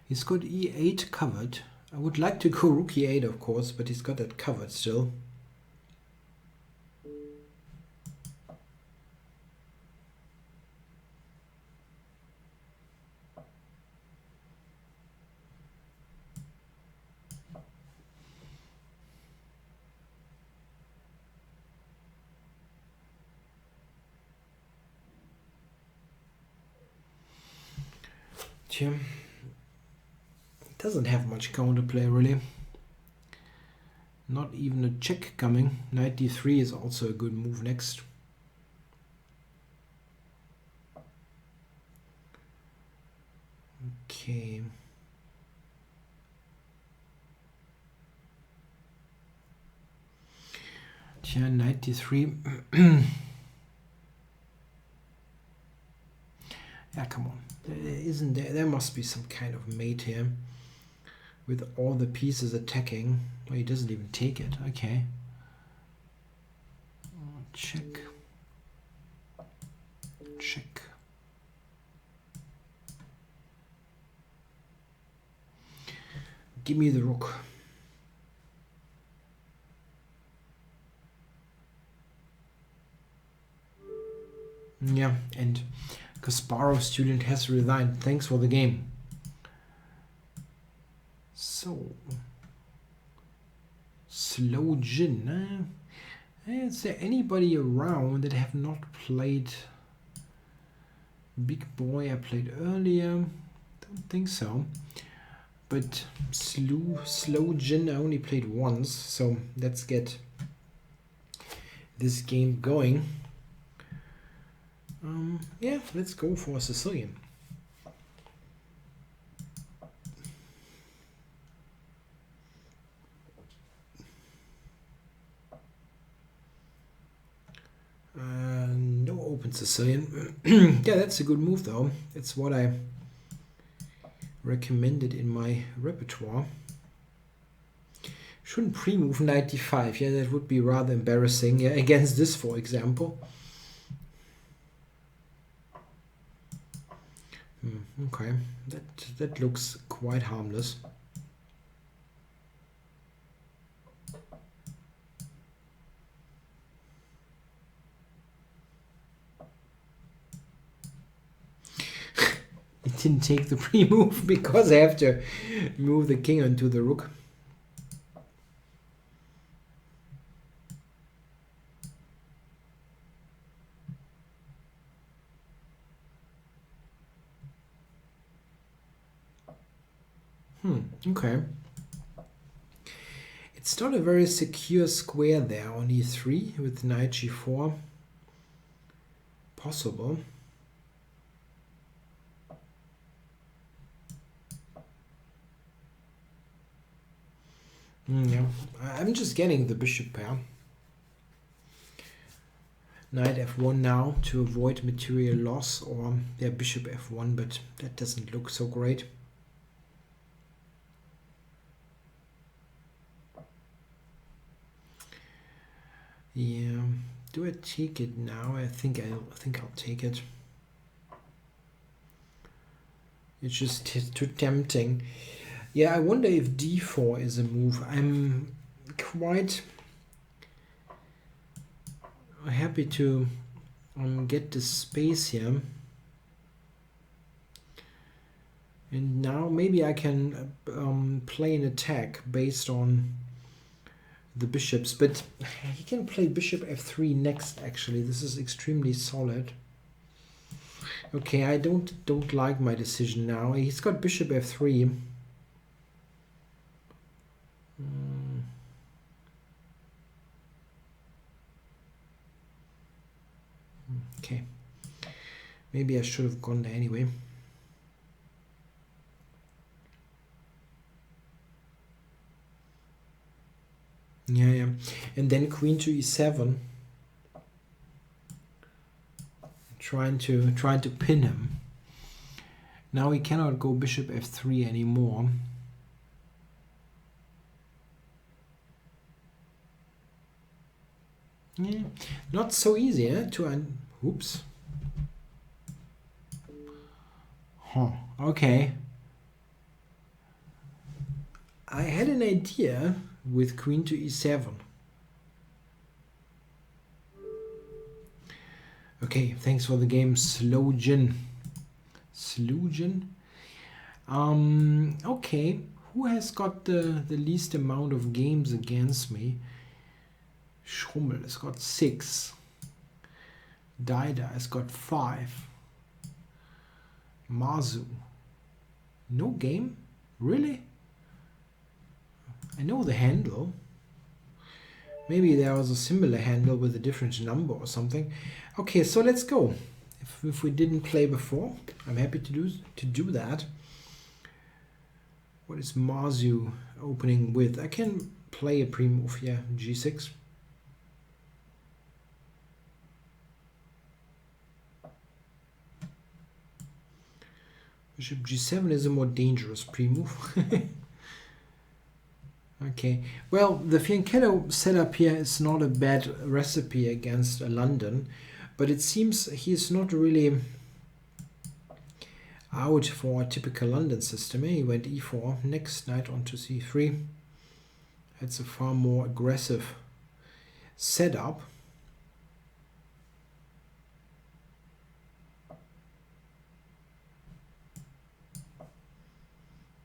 A: He's got e8 covered. I would like to go rook e8, of course, but he's got that covered still. Tja. Doesn't have much counterplay really. Not even a check coming. Knight d3 is also a good move next. Okay. Tja, knight d3. Yeah, come on. There must be some kind of mate here. With all the pieces attacking. Well, he doesn't even take it. Okay. Check. Check. Give me the rook. Yeah, and Kasparov student has resigned. Thanks for the game. So, Slow Jin. Is there anybody around that have not played Big Boy? I played earlier. Don't think so. But Slow Jin I only played once. So let's get this game going. Yeah, let's go for Sicilian. No open Sicilian. Yeah, that's a good move though. It's what I recommended in my repertoire. Shouldn't pre-move knight d5. Yeah, that would be rather embarrassing. Yeah, against this, for example. Okay, that looks quite harmless. It didn't take the pre-move because I have to move the king onto the rook. Okay. It's not a very secure square there on e3 with knight g4 possible. Yeah, I'm just getting the bishop pair. Knight f1 now to avoid material loss, or yeah, bishop f1, but that doesn't look so great. Yeah, do I take it now? I think I'll take it. It's just too tempting. Yeah, I wonder if d4 is a move. I'm quite happy to get this space here. And now maybe I can play an attack based on the bishops, but he can play bishop f3 next. Actually, this is extremely solid. Okay, I don't like my decision now. He's got bishop f3. Okay, maybe I should have gone there anyway. Yeah, and then queen to e7, trying to pin him. Now he cannot go bishop f3 anymore. Yeah, not so easy to oops. Okay. I had an idea with queen to e7. Okay, thanks for the game, Slowjin. Okay, who has got the least amount of games against me? Schrummel has got 6. Daida has got 5. Mazu. No game? Really? I know the handle. Maybe there was a similar handle with a different number or something. Okay, so let's go. If we didn't play before, I'm happy to do that. What is Mazu opening with? I can play a pre-move, yeah, g6. Bishop g7 is a more dangerous pre-move. Okay, well, the Fianchetto setup here is not a bad recipe against London, but it seems he's not really out for a typical London system. He went e4, next knight onto c3. That's a far more aggressive setup.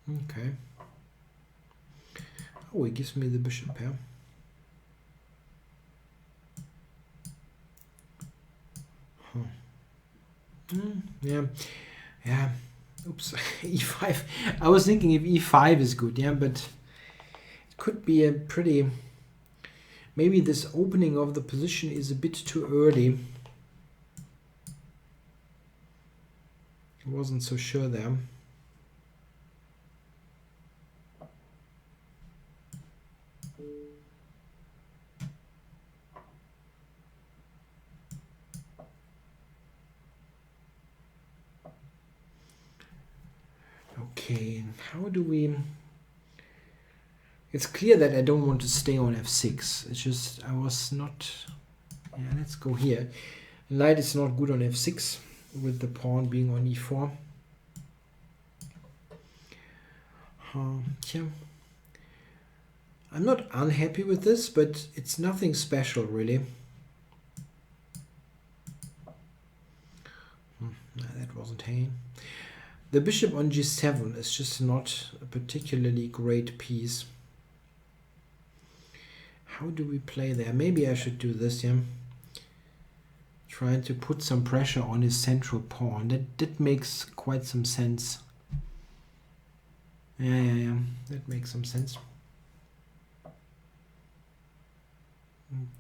A: Okay. Oh, he gives me the bishop pair. Yeah. Oops. e5. I was thinking if e5 is good, yeah, but it could be a pretty... Maybe this opening of the position is a bit too early. wasn't so sure there. Okay, how do we... It's clear that I don't want to stay on f6. It's just I was not... Yeah, let's go here. Knight is not good on f6 with the pawn being on e4. Yeah. I'm not unhappy with this, but it's nothing special really. No, that wasn't hanging. The bishop on g7 is just not a particularly great piece. How do we play there? Maybe I should do this, yeah. Trying to put some pressure on his central pawn. That makes quite some sense. Yeah. That makes some sense.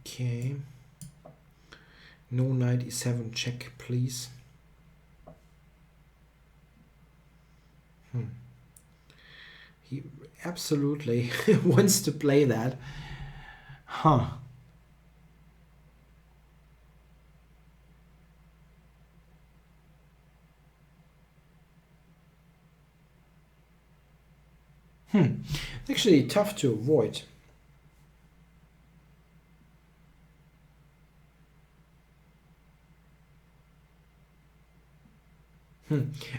A: Okay. No knight e7 check, please. He absolutely wants to play that. Huh. It's actually tough to avoid.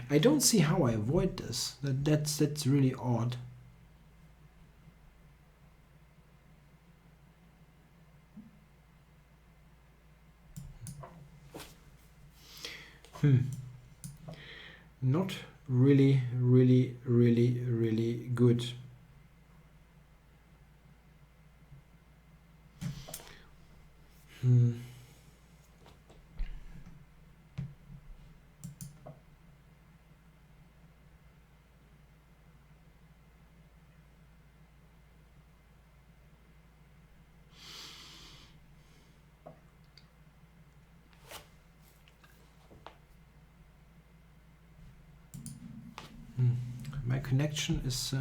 A: I don't see how I avoid this. That's really odd. Not really good. My connection is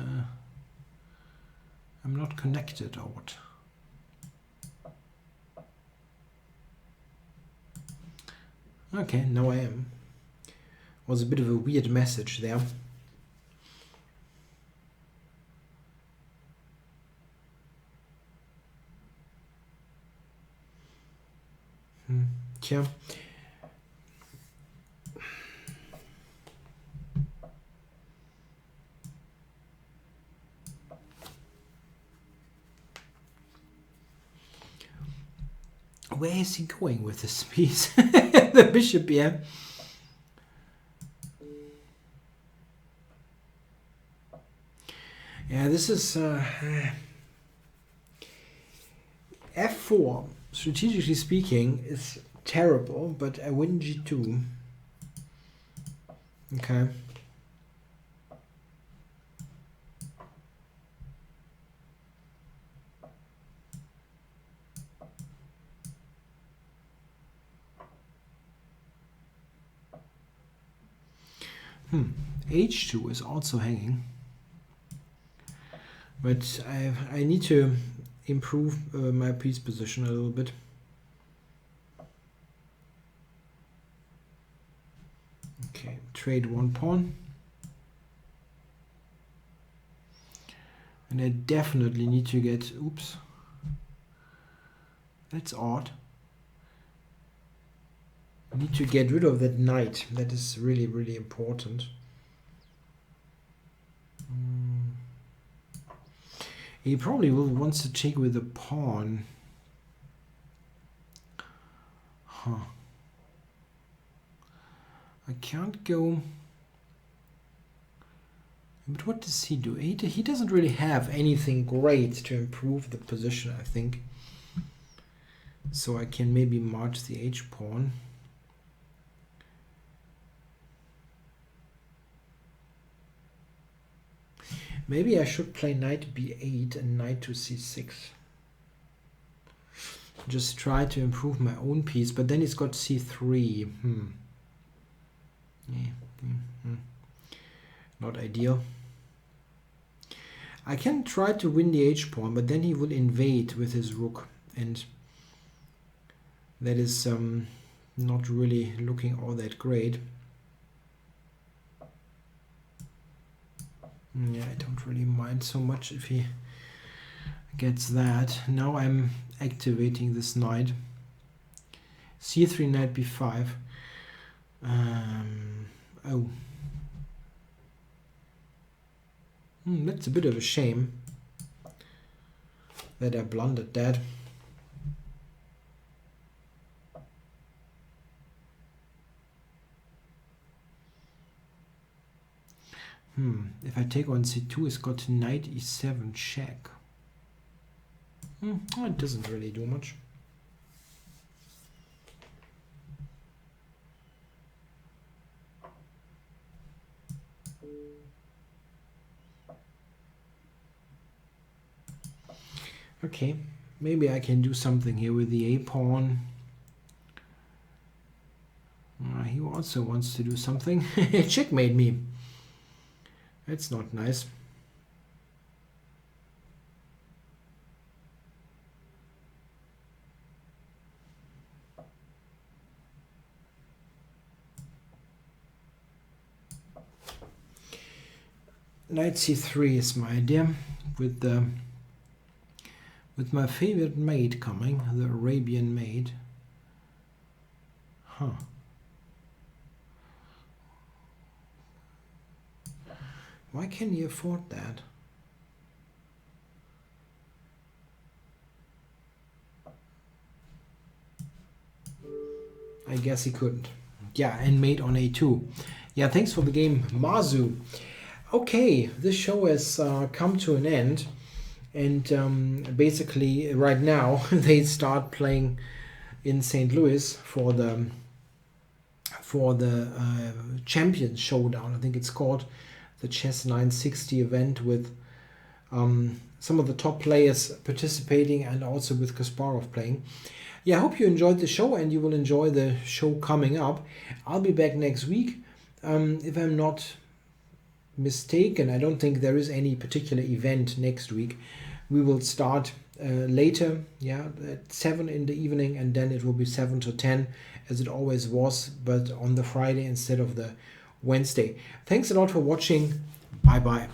A: I'm not connected or what? Okay, now I am. Was a bit of a weird message there. Yeah. Where is he going with this piece? The bishop, yeah. Yeah, this is f4, strategically speaking, is terrible, but I win g2. Okay. H2 is also hanging, but I need to improve my piece position a little bit. Okay, trade one pawn, and I definitely need to get, oops, that's odd. I need to get rid of that knight. That is really important. He probably wants to take with the pawn. Huh. I can't go. But what does he do? He doesn't really have anything great to improve the position, I think. So I can maybe march the h pawn. Maybe I should play knight b8 and knight to c6. Just try to improve my own piece, but then he's got c3. Not ideal. I can try to win the h-pawn, but then he will invade with his rook, and that is not really looking all that great. Yeah, I don't really mind so much if he gets that. Now I'm activating this knight. c3, knight b5. Oh. That's a bit of a shame that I blundered that. If I take on c2, it's got knight e7 check. It doesn't really do much. Okay, maybe I can do something here with the a-pawn. He also wants to do something. Checkmate me. That's not nice. Knight c3 is my idea, with my favorite maid coming, the Arabian maid. Why can he afford that? I guess he couldn't. Yeah, and mate on a2. Yeah, thanks for the game, Mazu. Okay, this show has come to an end. And basically right now they start playing in St. Louis for the Champions Showdown. I think it's called the Chess 960 event, with some of the top players participating and also with Kasparov playing. Yeah, I hope you enjoyed the show and you will enjoy the show coming up. I'll be back next week. If I'm not mistaken, I don't think there is any particular event next week. We will start later, yeah, at 7 in the evening, and then it will be 7 to 10 as it always was, but on the Friday instead of the Wednesday. Thanks a lot for watching. Bye bye.